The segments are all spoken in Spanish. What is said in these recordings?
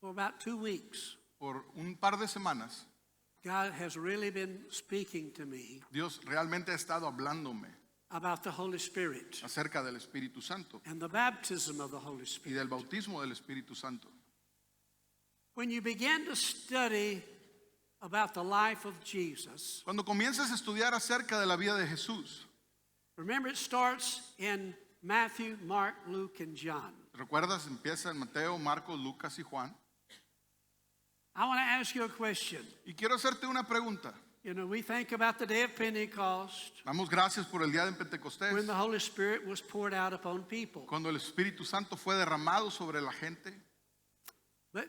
for about 2 weeks, por un par de semanas, God has really been speaking to me Dios realmente ha estado hablándome about the Holy Spirit acerca del Espíritu Santo and the baptism of the Holy y Spirit. del bautismo del Espíritu Santo. When you begin to study about the life of Jesus, Cuando comiences a estudiar acerca de la vida de Jesús, remember it starts in Matthew, Mark, Luke, and John. ¿recuerdas? Empieza en Mateo, Marcos, Lucas y Juan. I want to ask you a question. Y quiero hacerte una pregunta. You know, we think about the day of Pentecost Damos gracias por el día de Pentecostés, when the Holy Spirit was poured out upon people. cuando el Espíritu Santo fue derramado sobre la gente. But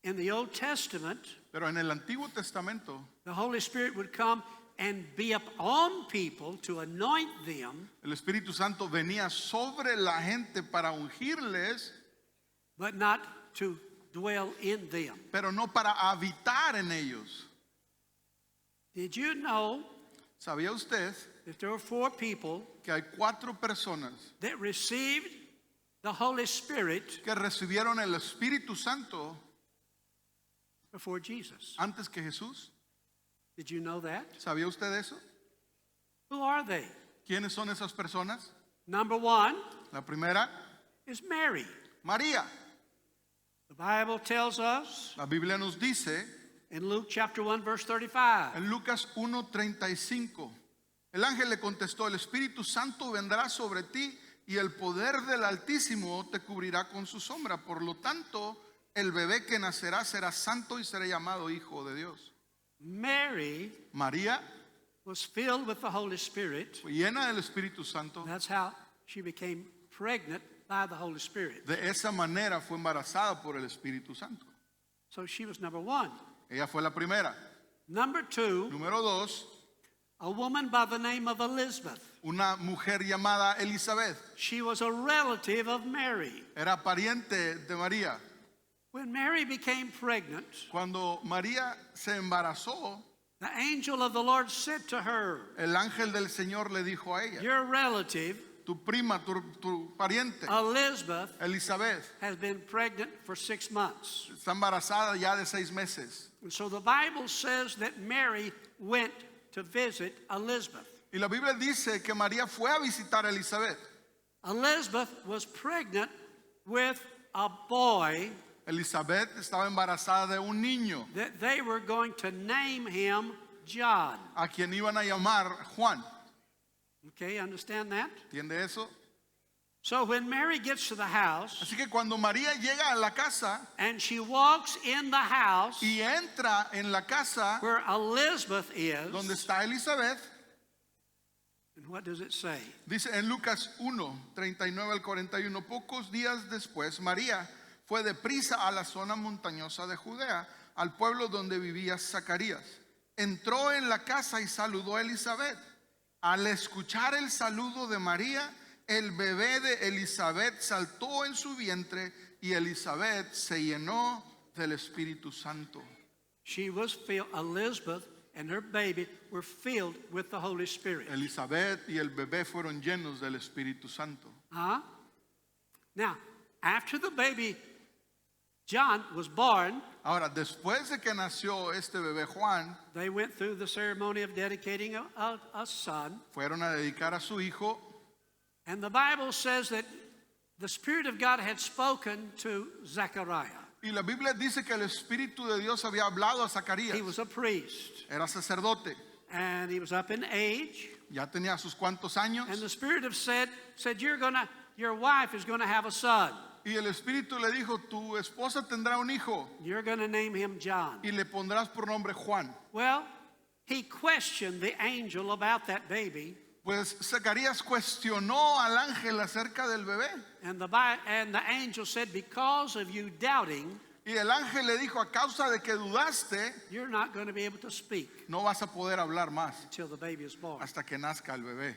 in the Old Testament, Pero en el Antiguo Testamento, the Holy Spirit would come and be upon people to anoint them, el Espíritu Santo venía sobre la gente para ungirles, but not to dwell in them. pero no para habitar en ellos. Did you know ¿Sabía usted that there were 4 people que hay 4 personas that received the Holy Spirit que recibieron el Espíritu Santo before Jesus? antes que Jesús? Did you know that? ¿Sabía usted eso? Who are they? ¿Quiénes son esas personas? Number 1 La primera, is Mary. María. The Bible tells us La Biblia nos dice in Luke chapter 1 verse 35. en Lucas 1:35, el ángel le contestó: el Espíritu Santo vendrá sobre ti y el poder del Altísimo te cubrirá con su sombra. Por lo tanto, el bebé que nacerá será santo y será llamado Hijo de Dios. Mary María was filled with the Holy Spirit. fue llena del Espíritu Santo. That's how she became pregnant by the Holy Spirit. De esa manera fue embarazada por el Espíritu Santo. So she was number 1. Ella fue la primera. Number 2, Número 2, a woman by the name of Elizabeth. una mujer llamada Elizabeth. She was a relative of Mary. Era pariente de María. When Mary became pregnant, Cuando María se embarazó, the angel of the Lord said to her, el ángel del Señor le dijo a ella: your relative, tu prima, tu pariente, Elizabeth, Elizabeth, has been pregnant for 6 months. está embarazada ya de 6 meses. And so the Bible says that Mary went to visit Elizabeth. Y la Biblia dice que María fue a visitar a Elizabeth. Elizabeth was pregnant with a boy Elizabeth estaba embarazada de un niño that they were going to name him John. a quien iban a llamar Juan. Okay, understand that? ¿Entiende eso? So when Mary gets to the house Así que cuando María llega a la casa and she walks in the house y entra en la casa where Elizabeth is, donde está Elizabeth, and what does it say? dice en Lucas 1:39 al 41, pocos días después María fue deprisa a la zona montañosa de Judea, al pueblo donde vivía Zacarías. Entró en la casa y saludó a Elizabeth. Al escuchar el saludo de María, el bebé de Elizabeth saltó en su vientre y Elizabeth se llenó del Espíritu Santo. She was filled, Elizabeth and her baby were filled with the Holy Spirit. Elizabeth y el bebé fueron llenos del Espíritu Santo. Now, after the baby John was born, Ahora, después de que nació este bebé Juan, they went through the ceremony of dedicating a son. fueron a dedicar a su hijo. And the Bible says that the Spirit of God had spoken to Zechariah. Y la Biblia dice que el Espíritu de Dios había hablado a Zacarías. He was a priest, Era sacerdote, and he was up in age. ya tenía sus cuantos años. And the Spirit of said your wife is gonna have a son. Y el Espíritu le dijo: tu esposa tendrá un hijo You're gonna name him John. y le pondrás por nombre Juan. Well, he questioned the angel about that baby, Pues Zacarías cuestionó al ángel acerca del bebé. and the angel said, because of you doubting, Y el ángel le dijo: a causa de que dudaste, you're not going to be able to speak no vas a poder hablar más until the baby is born. hasta que nazca el bebé.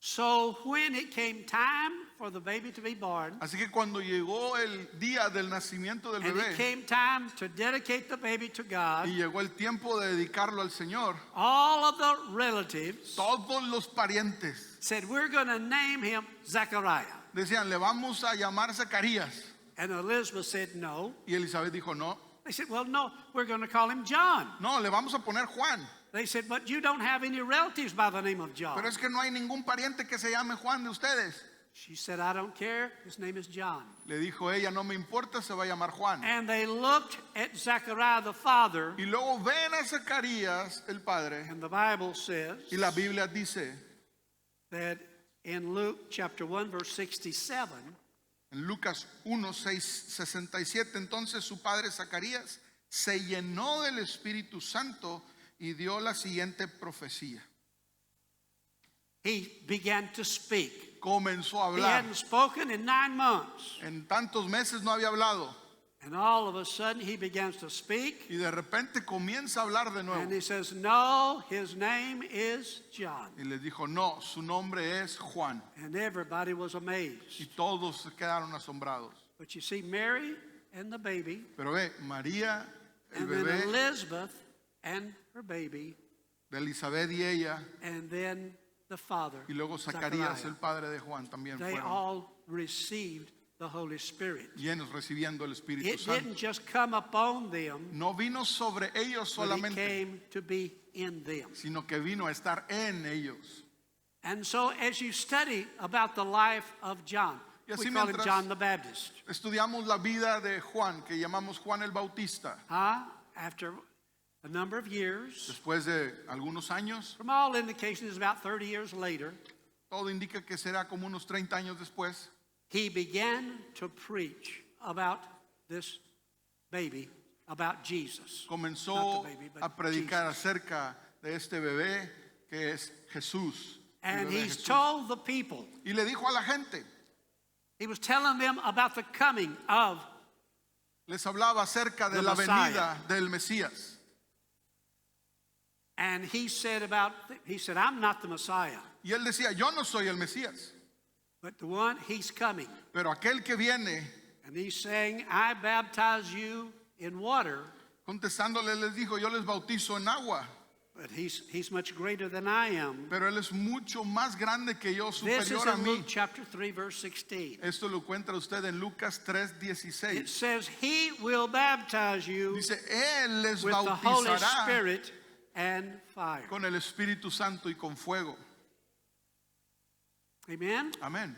So when it came time for the baby to be born, Así que cuando llegó el día del nacimiento del and it bebé came time to dedicate the baby to God, y llegó el tiempo de dedicarlo al Señor, all of the relatives todos los parientes said, we're going to name him Zechariah. Decían, le vamos a llamar Zacarías. And Elizabeth said, no. Y Elizabeth dijo, no, They said, well, no, we're going to call him John. no, le vamos a poner Juan. They said, but you don't have any relatives by the name of John. Pero es que no hay ningún pariente que se llame Juan de ustedes. She said, I don't care. His name is John. Le dijo ella, no me importa, se va a llamar Juan. And they looked at Zechariah the father, Y luego ven a Zacarías, el padre, and the Bible says y la Biblia dice, that in Luke chapter 1, verse 67, en Lucas 1:67, entonces su padre Zacarías se llenó del Espíritu Santo y dio la siguiente profecía. he began to speak. Comenzó a He hablar. hadn't spoken in 9 months. En tantos meses no había hablado. And all of a sudden, he begins to speak. Y de repente comienza a hablar de nuevo. And he says, no, his name is John. Y les dijo, no, su nombre es Juan. And everybody was Y amazed. todos se quedaron asombrados. But you see, Mary and the baby, Pero ve, María, el and then bebé Elizabeth and her baby, de Elizabeth y ella, and then the father, y luego Zacarías, Zechariah. el padre de Juan, también They fueron all received the Holy Spirit. llenos recibiendo el Espíritu It Santo. didn't just come upon them, No vino sobre ellos but it solamente, came to be in them. sino que vino a estar en ellos. And so as you study about the life of John, Y we así call him mientras- John the Baptist. Estudiamos la vida de Juan, que llamamos Juan el Bautista. After a number of years, Después de algunos años, from all indications, about 30 years later, todo indica que será como unos 30 años después, he began to preach about this baby, about Jesus. comenzó Not the baby, but a predicar acerca de este bebé que es Jesús. el And bebé he's Jesús. told the people, Y le dijo a la gente, he was telling them about the coming of, les hablaba acerca de The la Messiah. venida del Mesías. and he said, I'm not the Messiah, Y él decía, yo no soy el Mesías, but the one, he's coming. pero aquel que viene, And he's saying, I baptize you in water, contestándole les dijo, yo les bautizo en agua, but he's much greater than I am. pero él es mucho más grande que yo, This is superior a in mí. Luke chapter 3, verse 16. Esto lo encuentra usted en Lucas It 3:16. says, he will baptize you Dice, él les with the Holy bautizará Spirit and fire. con el Espíritu Santo y con fuego. Amen? Amén.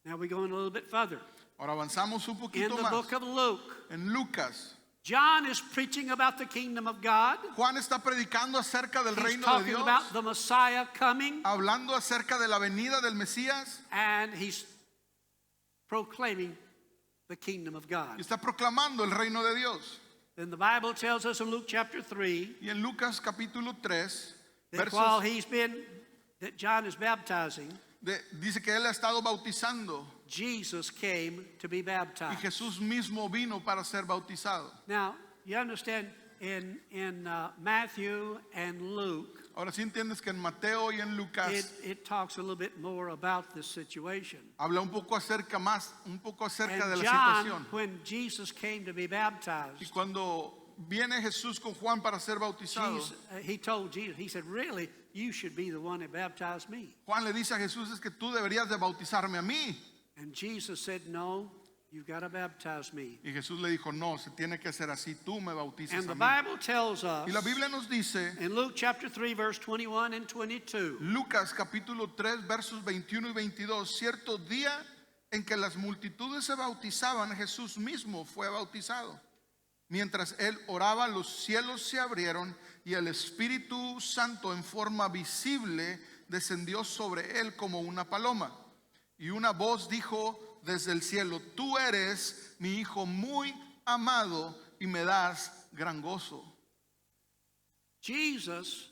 Now we're going a little bit further. Ahora avanzamos un In poquito the más. book of Luke, En Lucas, John is preaching about the kingdom of God. Juan está predicando acerca del He's reino de talking Dios, about the Messiah coming, hablando acerca de la venida del Mesías, and he's proclaiming the kingdom of God. y está proclamando el reino de Dios. Then the Bible tells us in Luke chapter 3 Y en Lucas capítulo 3, that while versos, that John is baptizing, dice que él ha estado bautizando Jesus came to be y baptized. Jesús mismo vino para ser bautizado. Now, you understand in Matthew and Luke, Ahora sí entiendes que en Mateo y en Lucas it talks a little bit more about this situation. habla un poco acerca de And la John, situación. when Jesus came to be Y baptized, cuando viene Jesús con Juan para ser bautizado, he told Jesus, he said, really, you should be the one that baptized me. Juan le dice a Jesús, es que tú deberías de bautizarme a mí. And Jesus said, no, you've got to baptize me. Y Jesús le dijo, no, se tiene que hacer así, tú me bautizas And the a mí. Bible tells us Y la Biblia nos dice, in Luke chapter 3, verse 21 and 22, Lucas capítulo 3, versos 21 y 22, cierto día en que las multitudes se bautizaban, Jesús mismo fue bautizado. Mientras él oraba, los cielos se abrieron y el Espíritu Santo en forma visible descendió sobre él como una paloma. Y una voz dijo desde el cielo, tú eres mi hijo muy amado y me das gran gozo. Jesus,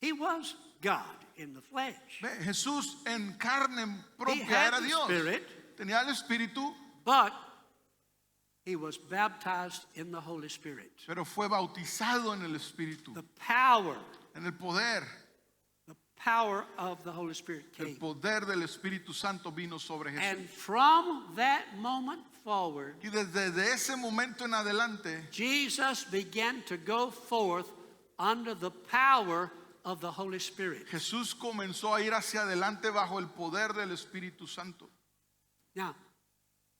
he was God in the flesh. Ve, Jesús en carne He propia had era the Dios. Spirit, Tenía el Espíritu, but he was baptized in the Holy Spirit. pero fue bautizado en el Espíritu, The power en el poder. of the Holy Spirit El came. poder del Espíritu Santo vino sobre Jesús. And from that moment forward, Y desde ese momento en adelante, Jesus began to go forth under the power of the Holy Spirit. Jesús comenzó a ir hacia adelante bajo el poder del Espíritu Santo. Now,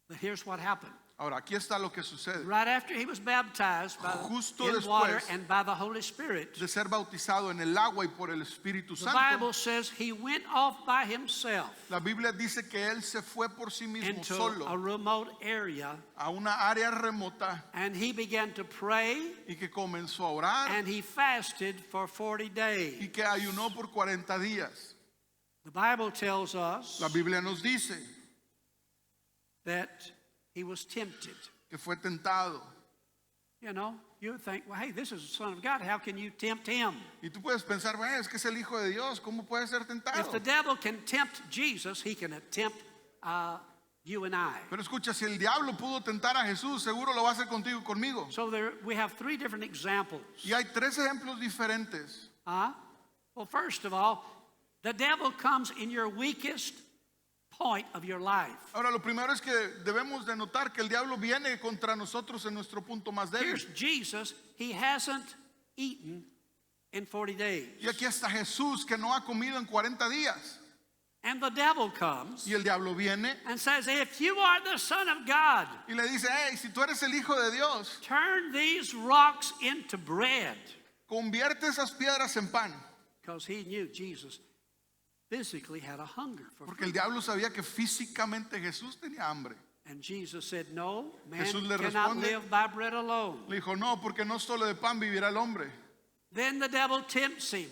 but here's what happened. Ahora, aquí está lo que sucede. Right after he was baptized Justo in water después and by the Holy Spirit, De ser bautizado en el agua y por el Espíritu the Santo, Bible says he went off by himself la Biblia dice que él se fue por sí mismo into a solo remote area, a una área remota and he began to pray, y que comenzó a orar and he fasted for 40 days. y que ayunó por 40 días. The Bible tells us La Biblia nos dice that he was tempted. que fue tentado. You know, you would think, well, hey, this is the Son of God. How can you tempt him? Y tú puedes pensar, bueno, es que es el Hijo de Dios, ¿cómo puede ser tentado? If the devil can tempt Jesus, he can tempt you and I. Pero escucha, si el diablo pudo tentar a Jesús, seguro lo va a hacer contigo y conmigo. So there, we have three different examples. Y hay tres ejemplos diferentes. Well, first of all, the devil comes in your weakest point of your life. Ahora, lo primero es que debemos de notar que el diablo viene contra nosotros en nuestro punto más débil. Here's Jesus. He hasn't eaten in 40 days. Y aquí está Jesús que no ha comido en 40 días. And the devil comes Y el diablo viene and says, if you are the Son of God, y le dice, hey, si tú eres el Hijo de Dios, turn these rocks into bread. convierte esas piedras en pan. Because he knew Jesus physically had a hunger for Porque el food. diablo sabía que físicamente Jesús tenía hambre. And Jesus said, no, man Jesús le cannot responde, live by bread alone. Le dijo, no, porque no solo de pan vivirá el hombre. Then the devil tempts him.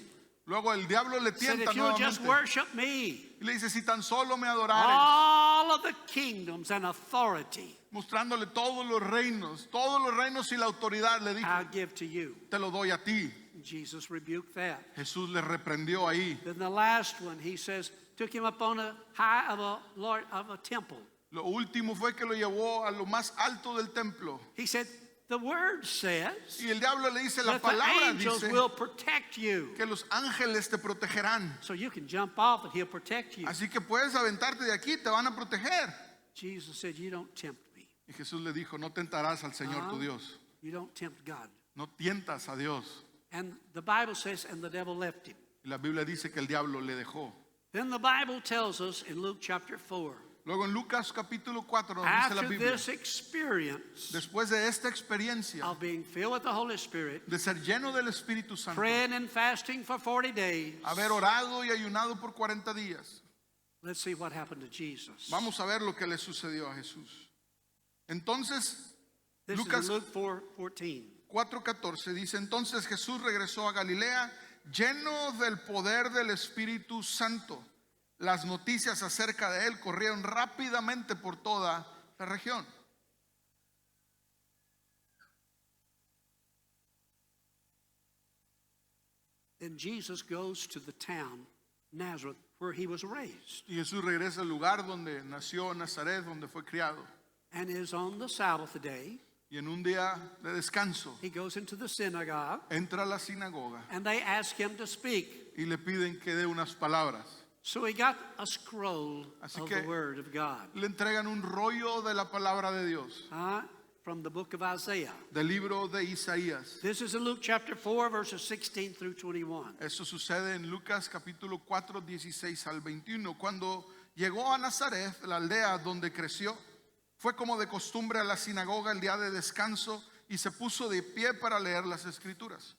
Luego el diablo le Said, tienta if you'll just nuevamente. worship me, Y le dice, si tan solo me adorares, all of the kingdoms and authority mostrándole todos los reinos y la autoridad, le dijo, I'll give to you. te lo doy a ti. Jesus rebuked that. Jesús le reprendió ahí. Then the last one, he says, took him up on a high of a temple. Lo último fue que lo llevó a lo más alto del templo. He said, the word says Y el diablo le dice, la that the palabra angels dice will protect you. que los ángeles te protegerán. So you can jump off and he'll protect you. Así que puedes aventarte de aquí, te van a proteger. Jesus said, you don't tempt me. Y Jesús le dijo, no tentarás al Señor tu Dios. You don't tempt God. No tientas a Dios. And the Bible says, and the devil left him. Y la Biblia dice que el diablo le dejó. Then the Bible tells us in Luke chapter 4, Luego en Lucas capítulo 4 nos dice la after Biblia, this experience después de esta experiencia of being filled with the Holy Spirit, de ser lleno del Espíritu Santo, praying and fasting for 40 days, haber orado y ayunado por 40 días, let's see what happened to Jesus. vamos a ver lo que le sucedió a Jesús. Entonces, This Lucas is in Luke 4:14. 4:14 dice, entonces Jesús regresó a Galilea lleno del poder del Espíritu Santo. Las noticias acerca de él corrieron rápidamente por toda la región. Then Jesus goes to the town, Nazareth, where he was raised, Y Jesús regresa al lugar donde nació Nazaret, donde fue criado. and is on the Sabbath day. Y en un día de descanso He goes into the synagogue, entra a la sinagoga and they ask him to speak. y le piden que dé unas palabras. So he got a scroll Así of que- the Word of God Le entregan un rollo de la palabra de Dios, from the book of Isaiah. del libro de Isaías. This is in Luke chapter 4, verses 16 through 21. Eso sucede en Lucas capítulo 4, 16 al 21. Cuando llegó a Nazaret, la aldea donde creció, fue como de costumbre a la sinagoga el día de descanso y se puso de pie para leer las escrituras.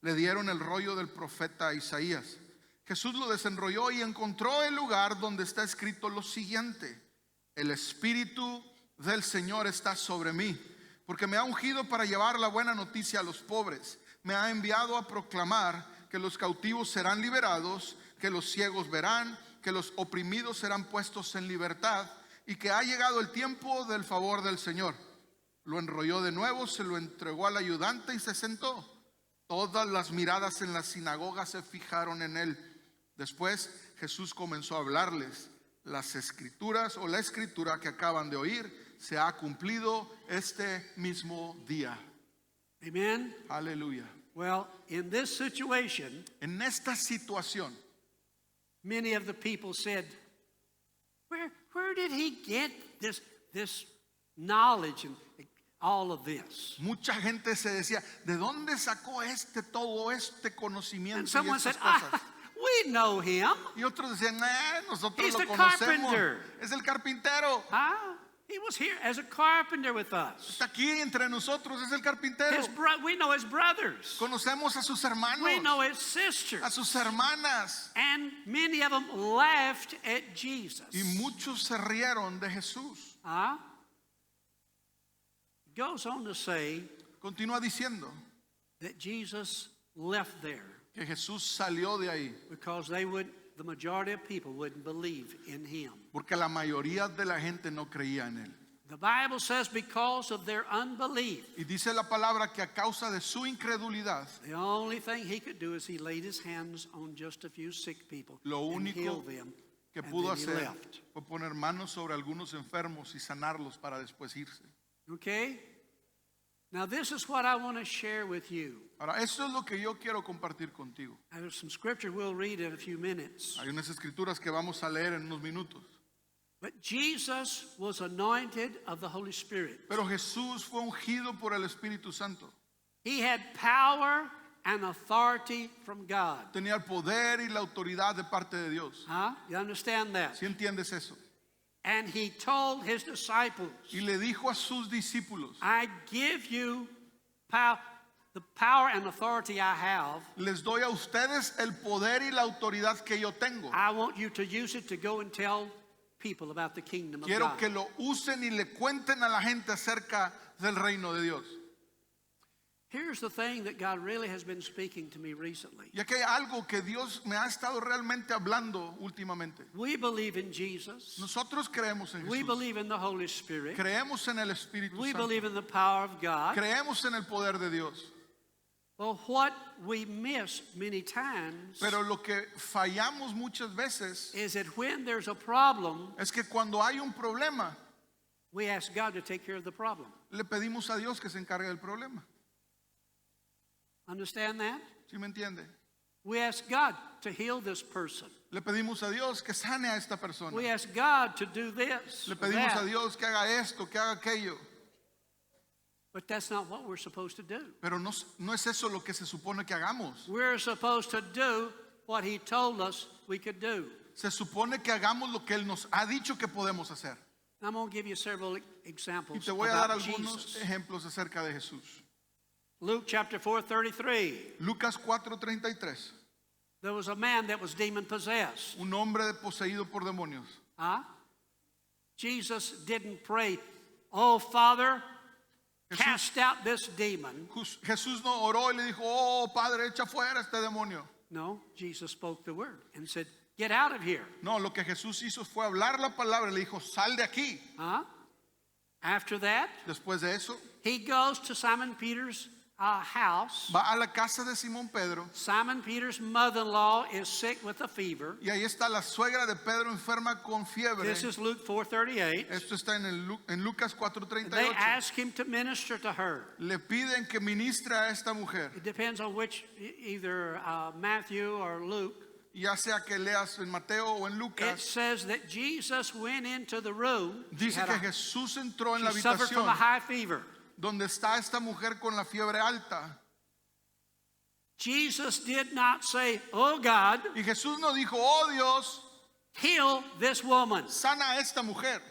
Le dieron el rollo del profeta Isaías. Jesús lo desenrolló y encontró el lugar donde está escrito lo siguiente: el Espíritu del Señor está sobre mí, porque me ha ungido para llevar la buena noticia a los pobres. Me ha enviado a proclamar que los cautivos serán liberados, que los ciegos verán, que los oprimidos serán puestos en libertad, y que ha llegado el tiempo del favor del Señor. Lo enrolló de nuevo, se lo entregó al ayudante y se sentó. Todas las miradas en la sinagoga se fijaron en él. Después Jesús comenzó a hablarles. Las escrituras o la escritura que acaban de oír se ha cumplido este mismo día. Amen? Aleluya. Well, in this situation, En esta situación, many of the people said, where did he get this knowledge and all of this? mucha gente se decía, ¿de dónde sacó todo este conocimiento And y someone estas said, cosas? We know him. Y otros decían, nosotros He's lo the conocemos. carpenter. Es el carpintero. Huh? He was here as a carpenter with us. Está aquí entre nosotros, es el carpintero. We know his brothers. Conocemos a sus hermanos, We know his sisters. a sus hermanas. And many of them laughed at Jesus. Y muchos se rieron de Jesús. Huh? It goes on to say Continúa diciendo that Jesus left there que Jesús salió de ahí because the majority of people wouldn't believe in him. porque la mayoría de la gente no creía en él. The Bible says because of their unbelief, Y dice la palabra que a causa de su incredulidad, the only thing he could do is he laid his hands on just a few sick people lo and único healed them. que And pudo then he hacer left. fue poner manos sobre algunos enfermos y sanarlos para después irse. Okay? Now this is what I want to share with you. Ahora, eso es lo que yo quiero compartir contigo. There's some scripture we'll read in a few minutes. Hay unas escrituras que vamos a leer en unos minutos. But Jesus was anointed of the Holy Spirit. Pero Jesús fue ungido por el Espíritu Santo. He had power and authority from God. Tenía el poder y la autoridad de parte de Dios. Huh? You understand that? ¿Sí entiendes eso? And he told his disciples, Y le dijo a sus discípulos, I give you the power and authority I have. les doy a ustedes el poder y la autoridad que yo tengo. I want you to use it to go and tell people about the kingdom of Quiero God. que lo usen y le cuenten a la gente acerca del reino de Dios. Here's the thing that God really has been speaking to me recently. Y aquí hay algo que Dios me ha estado realmente hablando últimamente. We believe in Jesus. Nosotros creemos en We Jesús. believe in the Holy Spirit. Creemos en el Espíritu We Santo. believe in the power of God. Creemos en el poder de Dios. Well, what we miss many times Pero lo que fallamos muchas veces is that when there's a problem, es que cuando hay un problema, we ask God to take care of the problem. le pedimos a Dios que se encargue del problema. Understand that? ¿Sí me entiende? We ask God to heal this person. Le pedimos a Dios que sane a esta persona. We ask God to do this. Le or pedimos that. a Dios que haga esto, que haga aquello. But that's not what we're supposed to do. Pero no es eso lo que se supone que hagamos. We're supposed to do what He told us we could do. Se supone que hagamos lo que Él nos ha dicho que podemos hacer. I'm going to give you several Y examples te voy a dar about algunos Jesus. ejemplos acerca de Jesús. Luke chapter 4:33. Lucas 4:33. There was a man that was demon possessed. Un hombre poseído por demonios. Huh? Jesus didn't pray, "Oh Father, cast out this demon." Jesús no oró y le dijo, oh Padre, echa fuera este demonio. No, Jesus spoke the word and said, "Get out of here." No, lo que Jesús hizo fue hablar la palabra y le dijo, sal de aquí. Huh? After that, Después de eso, he goes to Simon Peter's house. va a la casa de Simón Pedro Simon Peter's mother-in-law is sick with a fever. y ahí está la suegra de Pedro enferma con fiebre. This is Luke 4:38. Esto está en Lucas They 4:38. ask him to minister to her. Le piden que ministre a esta mujer, It depends on which, either Matthew or Luke. ya sea que leas en Mateo o en It Lucas. says that Jesus went into the room. Dice que Jesús entró en la She suffered from a habitación high fever. donde está esta mujer con la fiebre alta. Jesus did not say, "Oh God, Y Jesús no dijo, oh Dios, heal this woman." sana a esta mujer.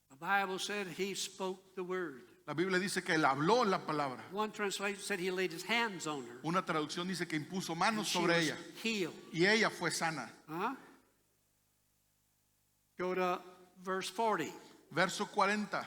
The Bible said he spoke the word. La Biblia dice que él habló la palabra. One translation said he laid his hands on her. Una traducción dice que impuso And manos she sobre was ella healed. y ella fue sana. Huh? Go to verse 40. Verso 40.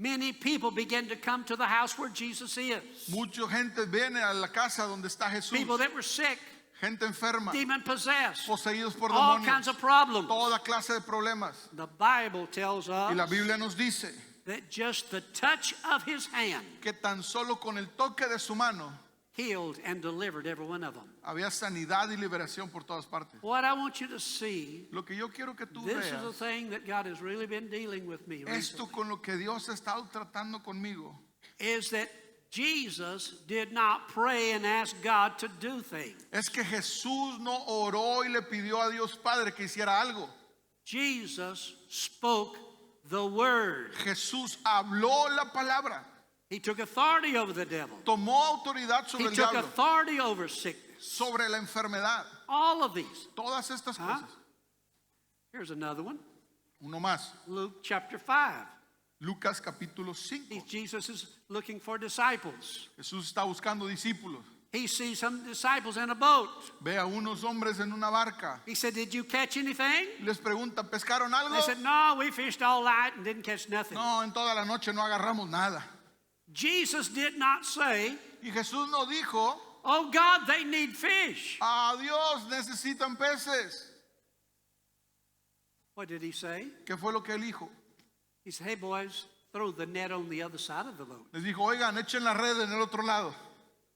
Many people began to come to the house where Jesus is. Mucha gente viene a la casa donde está Jesús. People that were sick, Gente enferma, demon possessed, poseídos por all demonios, kinds of problems. toda clase de problemas. The Bible tells Y la us Biblia nos dice that just the touch of his hand que tan solo con el toque de su mano healed and delivered every one of them. había sanidad y liberación por todas partes. What I want you to see, Lo que yo quiero que tú this is a veas, thing that God has really been dealing with me esto recently, con lo que Dios ha estado tratando conmigo, is that Jesus did not pray and ask God to do things. es que Jesús no oró y le pidió a Dios Padre que hiciera algo. Jesus spoke the word. Jesús habló la palabra, He took authority over the devil. tomó autoridad sobre He el took diablo, authority over sickness. sobre la enfermedad. All of these. Todas estas Huh? cosas. Here's another one. Uno más. Luke chapter 5. Lucas capítulo 5. Jesus is looking for disciples. Jesús está buscando discípulos. He sees some disciples in a boat. Ve a unos hombres en una barca. He said, "Did you catch anything?" Les pregunta, ¿pescaron algo? They said, "No, we fished all night and didn't catch nothing." No, en toda la noche no agarramos nada. Jesus did not say, Y Jesús no dijo, "Oh God, they need fish." adiós, necesitan peces. What did he say? ¿Qué fue lo que él dijo? He said, "Hey boys, throw the net on the other side of the boat." Les dijo, oigan, echen la red en el otro lado.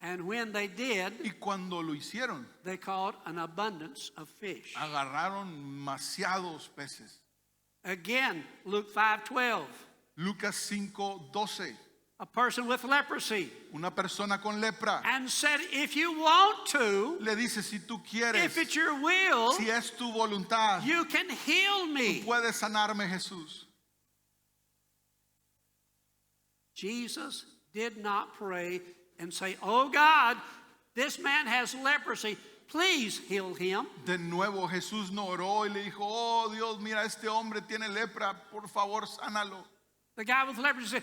And when they did, Y cuando lo hicieron, they caught an abundance of fish. agarraron demasiados peces. Again, Luke 5:12. Lucas 5:12. A person with leprosy, Una persona con lepra and said, "If you want to, le dice, si tú quieres, if it's your will, si es tu voluntad, you can heal me." puedes sanarme, Jesús. Jesus did not pray and say, "Oh God, this man has leprosy. Please heal him." De nuevo Jesús no oró y le dijo, oh Dios, mira, este hombre tiene lepra, por favor, sánalo. The guy with leprosy said,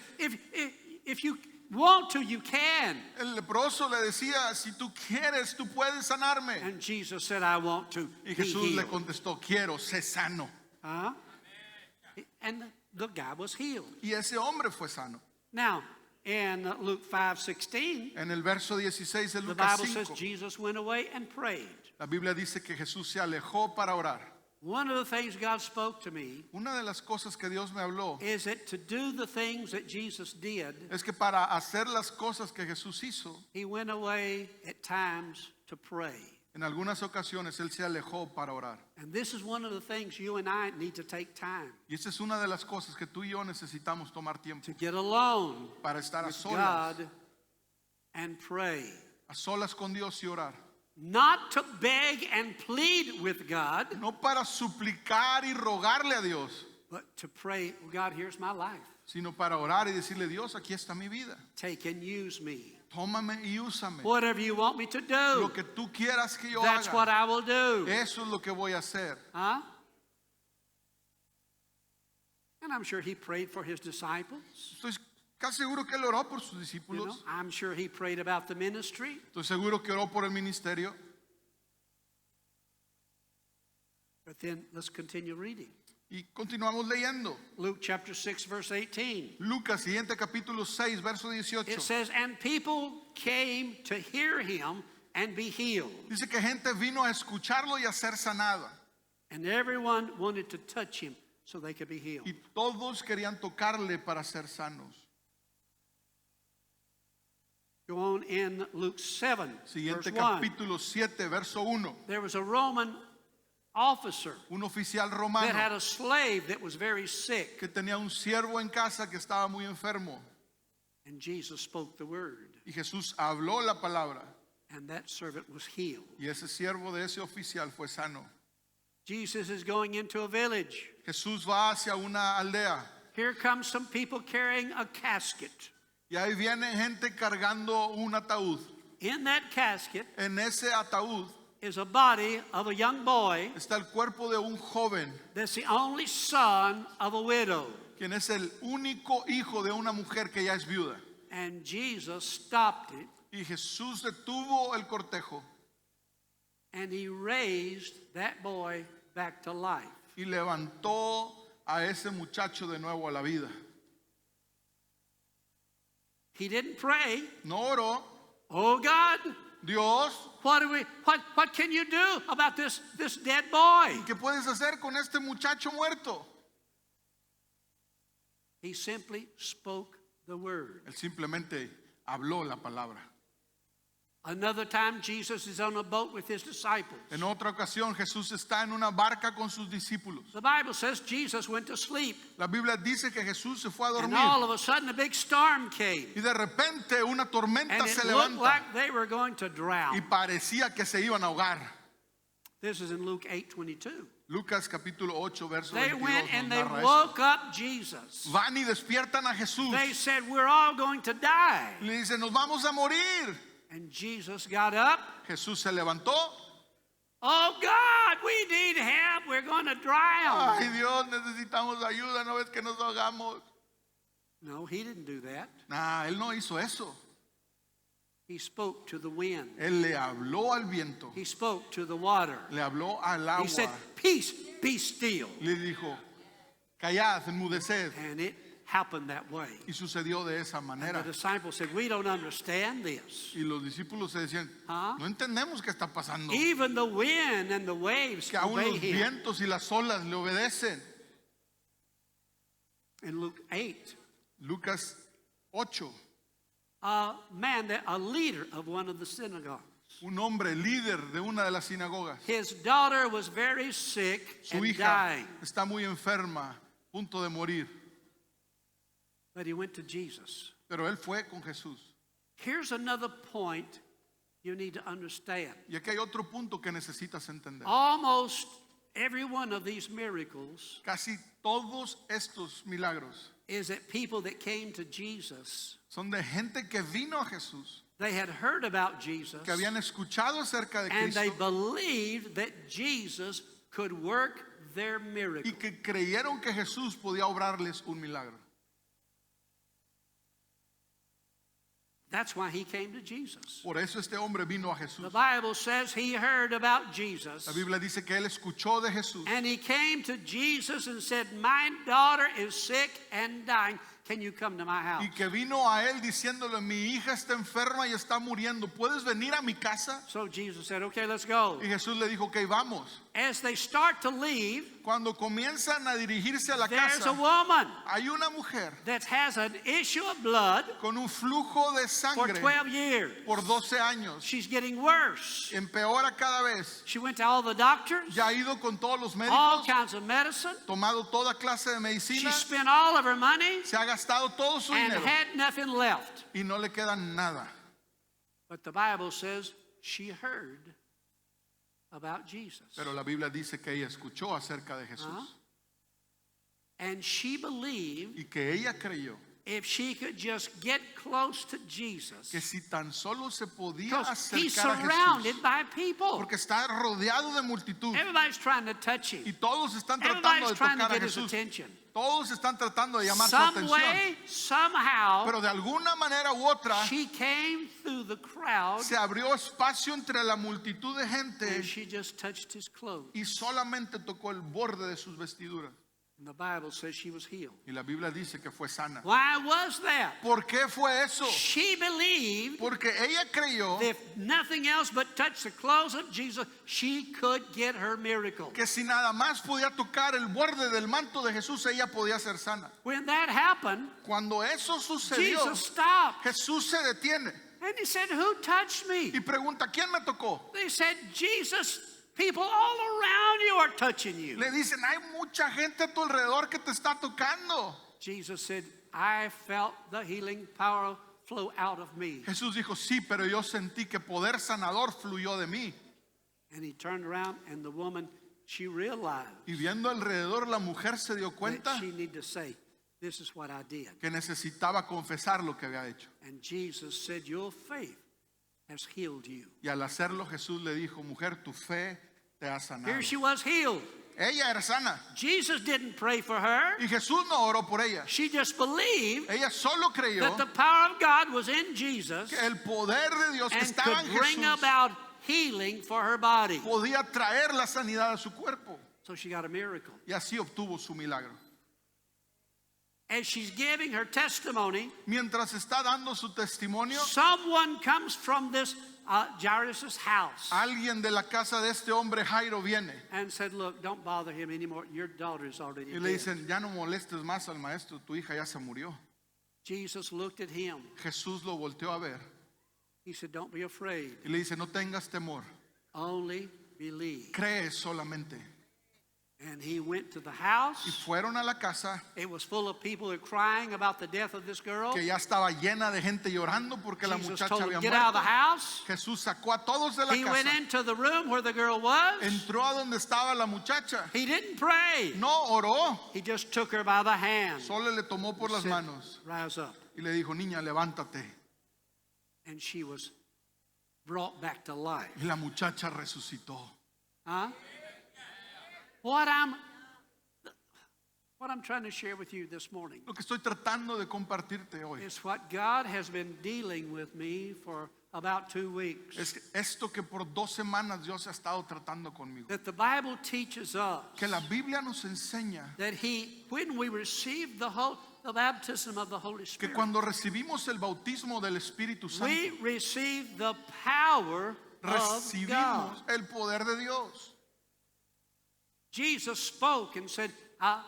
if you want to, you can. El leproso le decía, si tú quieres, tú puedes sanarme. And Jesus said, "I want to Y be Jesús le healed." contestó, quiero, sé sano. Huh? And the guy was healed. Y ese hombre fue sano. Now, in Luke 5:16, En el verso 16 de the Lucas Bible says 5, Jesus went away and prayed. la Biblia dice que Jesús se alejó para orar. One of the things God spoke to me Una de las cosas que Dios me habló is that to do the things that Jesus did, es que para hacer las cosas que Jesús hizo, he went away at times to pray. en algunas ocasiones Él se alejó para orar. And this is one of the things you and I need to take time Y esa es una de las cosas que tú y yo necesitamos tomar tiempo to get alone para estar a with solas, God and pray. a solas con Dios y orar. Not to beg and plead with God, No para suplicar y rogarle a Dios, but to pray, "Oh God, here's my life. sino para orar y decirle, Dios, aquí está mi vida. Take and use me. Tómame y úsame. Whatever you want me to Lo do, que tú quieras que yo that's what haga, I will do." eso es lo que voy a hacer. Huh? And I'm sure he prayed for his disciples. Estoy casi seguro que Él oró por sus You discípulos. know, I'm sure he prayed about the ministry. Estoy seguro que oró por el ministerio. But then let's continue reading. Y continuamos leyendo. Luke chapter 6, verse 18. Lucas, siguiente capítulo 6, verso 18. It says, "And people came to hear him and be healed. Dice que gente vino a escucharlo y a ser sanada. And everyone wanted to touch him so they could be healed." Y todos querían tocarle para ser sanos. Go on in Luke 7, Siguiente verse 1. capítulo 7, verso 1. There was a Roman officer Un oficial that romano had a slave that was very sick. que tenía un siervo en casa que estaba muy enfermo. And Jesus spoke the word. Y Jesús habló la palabra. And that servant was healed. Y ese siervo de ese oficial fue sano. Jesus is going into a village. Jesús va hacia una aldea. Here comes some people carrying a casket. Y ahí viene gente cargando un ataúd. In that casket En ese ataúd is a body of a young boy está el cuerpo de un joven, that's the only son of a widow. quien es el único hijo de una mujer que ya es viuda. And Jesus stopped it Y Jesús detuvo el cortejo and he raised that boy back to life. y levantó a ese muchacho de nuevo a la vida. He didn't pray, No oró, "Oh God, Dios, what can you do about this dead boy?" ¿qué puedes hacer con este muchacho muerto? He simply spoke the word. Él simplemente habló la palabra. Another time, Jesus is on a boat with his disciples. En otra ocasión, Jesús está en una barca con sus discípulos. The Bible says Jesus went to sleep. La Biblia dice que Jesús se fue a And dormir all of a sudden, a big storm came. y de repente una tormenta And se it looked levanta like they were going to y drown. parecía que se iban a ahogar. This is in Luke 8:22. Lucas capítulo 8, verso They 22 went and nos they narra esto. woke up Jesus. Van y despiertan a Jesús. They said, "We're all going to die." Le dicen, nos vamos a morir. And Jesus got up. Jesús se levantó. Oh God, we need help. We're going to drown. Ay Dios, necesitamos ayuda, ¿no ves que nos ahogamos? No, he didn't do that. Nah, él no hizo eso. He spoke to the wind. Él le habló al viento, He spoke to the water. le habló al He said, agua, peace, be still. le dijo, callad, enmudeced. And it happened that way. Y sucedió de esa The manera. disciples said, we don't understand this. Y los discípulos se decían, ¿Ah? no entendemos qué está pasando. Even the wind and the waves Que aún obey los him. vientos y las olas le obedecen. In Luke 8, Lucas 8, a leader of one of the synagogues, un hombre líder de una de las sinagogas. his daughter was very sick Su and hija dying. está muy enferma, punto de morir. But he went to Jesus. Pero él fue con Jesús. Here's another point you need to understand. Y aquí hay otro punto que necesitas entender. Almost every one of these miracles Casi todos estos milagros is that people that came to Jesus, son de gente que vino a Jesús, they had heard about Jesus, que habían escuchado acerca de and they Cristo believed that Jesus could work their miracle. y que creyeron que Jesús podía obrarles un milagro. That's why he came to Jesus. Por eso este hombre vino a The Jesús. Bible says he heard about Jesus, La Biblia dice que él escuchó de Jesús and he came to Jesus and said, my daughter is sick and dying. Can you come to my house? y que vino a él diciéndole, mi hija está enferma y está muriendo, ¿puedes venir a mi casa? So Jesus said, okay, let's go. Y Jesús le dijo, ok, vamos. As they start to leave, Cuando comienzan a dirigirse a la there's a casa, woman hay una mujer that has an issue of blood con un flujo de for sangre 12 years. por 12 años. She's getting worse. Empeora cada vez. She went to all the doctors, Ya ha ido con todos los all médicos, kinds of medicine. tomado toda clase de She medicina, spent all of her money se ha gastado todo su and dinero had nothing left. y no le queda nada. But the Bible says she heard about Jesus. Pero la Biblia dice que ella escuchó acerca de Jesús Huh? And she believed y que ella creyó if she could just get close to Jesus, que si tan solo se podía because he's acercar a surrounded Jesús, by people. porque está rodeado de multitud Everybody's trying to touch y him. todos están tratando Everybody's de trying to tocar a get his Jesús, attention. todos están tratando de llamar su Some atención, way, somehow, pero de alguna manera u otra she came through the crowd se abrió espacio entre la multitud de and gente she just touched his clothes. y solamente tocó el borde de sus vestiduras. And the Bible says she was healed. Y la Biblia dice que fue sana. Why was that? ¿Por qué fue eso? She believed Porque ella creyó that if nothing else but touch the clothes of Jesus, she could get her miracle. que si nada más podía tocar el borde del manto de Jesús, ella podía ser sana. When that happened, Cuando eso sucedió, Jesus stopped Jesús se detiene and he said, who touched me? y pregunta, ¿quién me tocó? They said, Jesus, people all around you are touching you. Le dicen, hay mucha gente a tu alrededor que te está tocando. Jesus said, I felt the healing power flow out of me. Jesús dijo, sí, pero yo sentí que poder sanador fluyó de mí. And he turned around and the woman, she realized Y viendo alrededor, la mujer se dio cuenta that she needed to say, this is what I did. que necesitaba confesar lo que había hecho. And Jesus said, your faith has healed you. Y al hacerlo, Jesús le dijo, mujer, tu fe te ha sanado. Here she was healed. Ella era sana Jesus didn't pray for her. y Jesús no oró por ella. She just believed Ella solo creyó that the power of God was in Jesus que el poder de Dios que and estaba could en bring Jesús about healing for her body. podía traer la sanidad a su cuerpo. So she got a miracle. Y así obtuvo su milagro. As she's giving her testimony, Mientras está dando su testimonio, someone comes from this Jairus' house alguien de la casa de este hombre Jairo viene and said, look, don't bother him anymore. Your daughter is already y le dead. dicen, ya no molestes más al maestro, tu hija ya se murió. Jesus looked at him. Jesús lo volteó a ver He said, don't be afraid. y le dice, no tengas temor, Only believe. cree solamente. And he went to the Y house. fueron a la casa It was full of people who were crying about the death of this girl. que ya estaba llena de gente llorando porque la Jesus muchacha told había him, get out of the muerto. house. Jesús sacó a todos de la He went casa, into the room where the girl was. entró a donde estaba la muchacha, He didn't pray. no oró, He just took her by the hand. solo le tomó por las Said, manos rise up. y le dijo, niña, levántate. And she was brought back to life. Y la muchacha resucitó. Huh? What I'm trying to share with you this morning Lo que estoy tratando de compartirte hoy is what God has been dealing with me for about 2 weeks. es esto que por 2 semanas Dios ha estado tratando conmigo. That the Bible teaches us Que la Biblia nos enseña that when we receive the baptism of the Holy que Spirit, cuando recibimos el bautismo del Espíritu Santo, we receive the power of God. recibimos el poder de Dios. Jesus spoke and said, I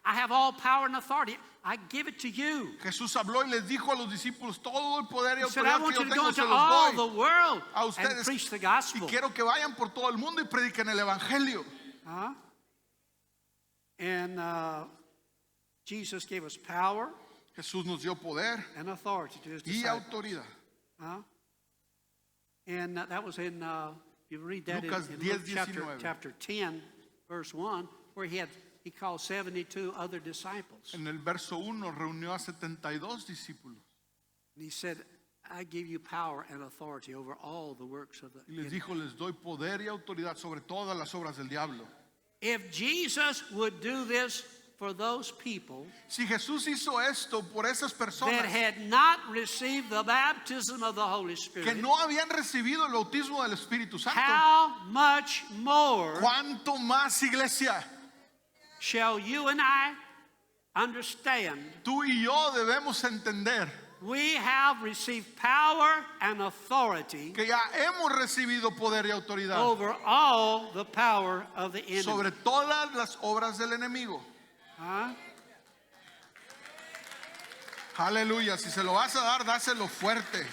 have all power and authority. I give it to you. Jesús habló y les dijo a los discípulos, todo el poder y He said, I autoridad want que you yo to go tengo into se all los the doy world a and ustedes. preach the Y gospel. quiero que vayan por todo el mundo y prediquen el Evangelio. Huh? And Jesus gave us power Jesús nos dio poder and authority to his y disciples. autoridad. Huh? And that was in, you read that Lucas in 10, Luke 19. chapter 10, verse 1, where he called 72 other disciples. En el verso 1 reunió a 72 discípulos And he said, I give you power and authority over all the works of the y les enemy. dijo, les doy poder y autoridad sobre todas las obras del diablo. If Jesus would do this for those people Si Jesús hizo esto por esas that personas had not received the baptism of the Holy que Spirit, no habían recibido el bautismo del Espíritu Santo, how much more ¿cuánto más, iglesia? shall you and I understand? Tú y yo debemos entender We have received power and authority que ya hemos recibido poder y autoridad over all the power of the enemy. sobre todas las obras del enemigo. Huh? Aleluya, si se lo vas a dar, dáselo fuerte.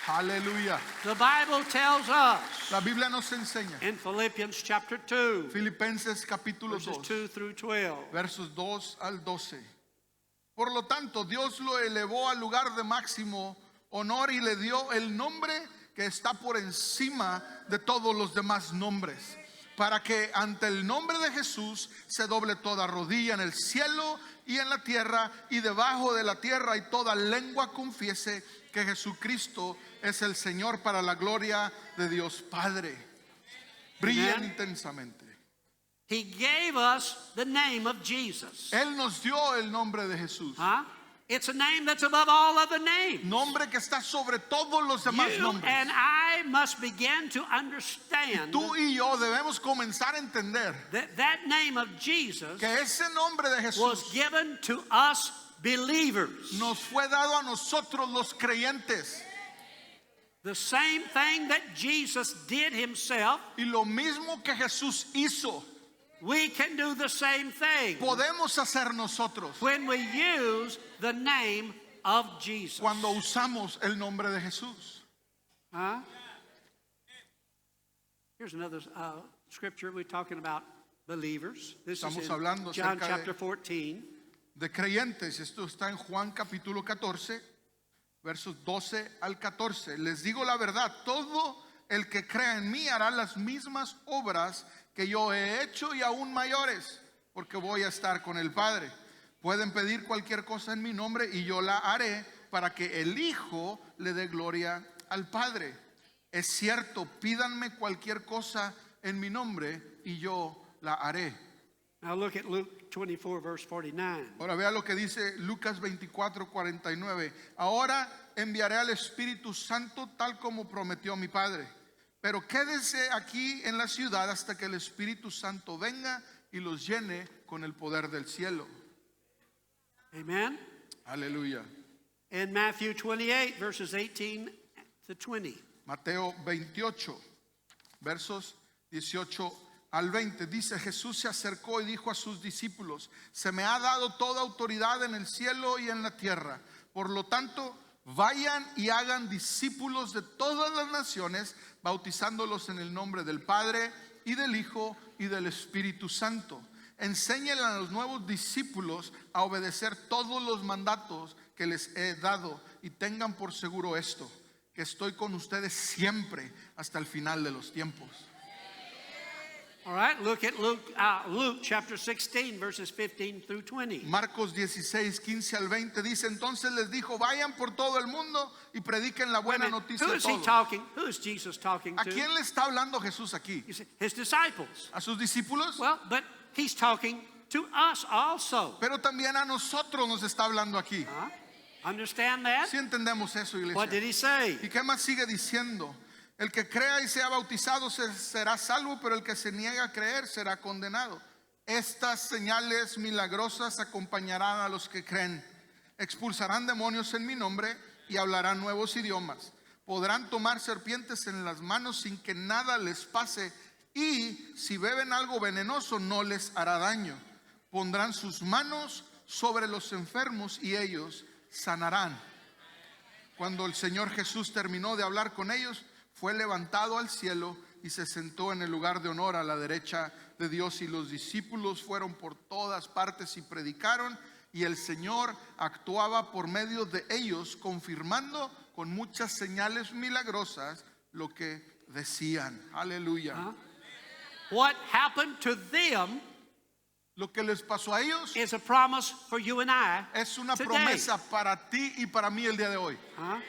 Aleluya. The Bible tells us La Biblia nos enseña, in Philippians chapter 2, Filipenses capítulo verses 2, 2 through 12. versos 2 al 12. Por lo tanto, Dios lo elevó al lugar de máximo honor y le dio el nombre que está por encima de todos los demás nombres, para que ante el nombre de Jesús se doble toda rodilla en el cielo y en la tierra y debajo de la tierra, y toda lengua confiese que Jesucristo es el Señor, para la gloria de Dios Padre. Brillen Amen. intensamente. He gave us the name of Jesus. Él nos dio el nombre de Jesús. Huh? It's a name that's above all other names. Nombre que está sobre todos los demás You nombres. and I must begin to understand Tú y yo debemos comenzar a entender that name of Jesus que ese nombre de was Jesús given to us believers. nos fue dado a nosotros los creyentes. The same thing that Jesus did himself, Y lo mismo que Jesús hizo, we can do the same thing podemos hacer nosotros when we use the name of Jesus. cuando usamos el nombre de Jesús. Huh? Here's another scripture. We're talking about believers. This Estamos is in hablando John acerca de- chapter 14. De creyentes, esto está en Juan capítulo 14, versos 12 al 14. Les digo la verdad, todo el que crea en mí hará las mismas obras que yo he hecho y aún mayores, porque voy a estar con el Padre. Pueden pedir cualquier cosa en mi nombre y yo la haré, para que el Hijo le dé gloria al Padre. Es cierto, pídanme cualquier cosa en mi nombre y yo la haré. Now look at Luke 24, verse 49. Ahora vea lo que dice Lucas 24, 49. Ahora enviaré al Espíritu Santo tal como prometió mi Padre. Pero quédese aquí en la ciudad hasta que el Espíritu Santo venga y los llene con el poder del cielo. Amen. Aleluya. In Matthew 28, verses 18 to 20. Mateo 28, versos 18 al 20. Dice: Jesús se acercó y dijo a sus discípulos: se me ha dado toda autoridad en el cielo y en la tierra. Por lo tanto, vayan y hagan discípulos de todas las naciones, bautizándolos en el nombre del Padre y del Hijo y del Espíritu Santo. Enséñenle a los nuevos discípulos a obedecer todos los mandatos que les he dado, y tengan por seguro esto, que estoy con ustedes siempre hasta el final de los tiempos. All right, look at Luke chapter 16, verses 15 through 20. Marcos 16, 15 al 20 dice, entonces les dijo, vayan por todo el mundo y prediquen la buena noticia Who a is he todos. talking? Who is Jesus talking ¿A to? quién le está hablando Jesús aquí? You see, his disciples. ¿A sus discípulos? Well, but he's talking to us also. Pero también a nosotros nos está hablando aquí. Huh? Understand that? Si entendemos eso, What did iglesia. he say? ¿Y qué más sigue diciendo? El que crea y sea bautizado será salvo, pero el que se niega a creer será condenado. Estas señales milagrosas acompañarán a los que creen. Expulsarán demonios en mi nombre y hablarán nuevos idiomas. Podrán tomar serpientes en las manos sin que nada les pase. Y si beben algo venenoso no les hará daño. Pondrán sus manos sobre los enfermos y ellos sanarán. Cuando el Señor Jesús terminó de hablar con ellos, fue levantado al cielo y se sentó en el lugar de honor a la derecha de Dios, y los discípulos fueron por todas partes y predicaron, y el Señor actuaba por medio de ellos, confirmando con muchas señales milagrosas lo que decían. Aleluya. Huh? What happened to them Lo que les pasó a ellos is a promise for you and I es una today. promesa para ti y para mí el día de hoy. Huh?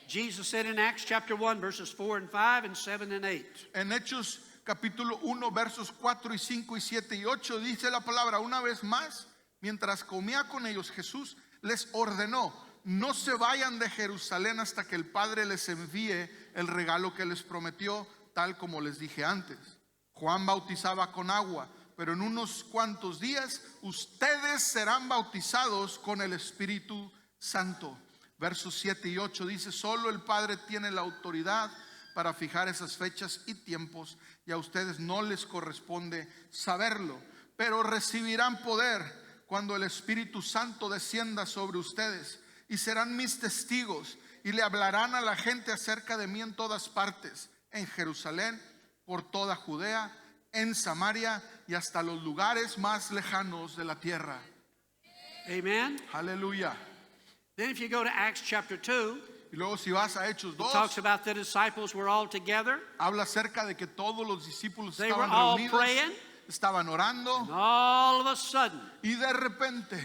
Jesus said in Acts chapter 1, verses 4 and 5 and 7 and 8. En Hechos capítulo 1 versos 4 y 5 y 7 y 8 dice la palabra, una vez más, mientras comía con ellos, Jesús les ordenó, no se vayan de Jerusalén hasta que el Padre les envíe el regalo que les prometió, tal como les dije antes. Juan bautizaba con agua, pero en unos cuantos días ustedes serán bautizados con el Espíritu Santo. Versos 7 y 8 dice, solo el Padre tiene la autoridad para fijar esas fechas y tiempos, y a ustedes no les corresponde saberlo, pero recibirán poder cuando el Espíritu Santo descienda sobre ustedes, y serán mis testigos, y le hablarán a la gente acerca de mí en todas partes, en Jerusalén, por toda Judea, en Samaria y hasta los lugares más lejanos de la tierra. Amen. Aleluya. Then if you go to Acts chapter 2, Y luego si vas a Hechos it 2, talks about the disciples were all together. habla acerca de que todos los discípulos They were estaban all reunidos, praying. estaban orando, And all of a sudden, y de repente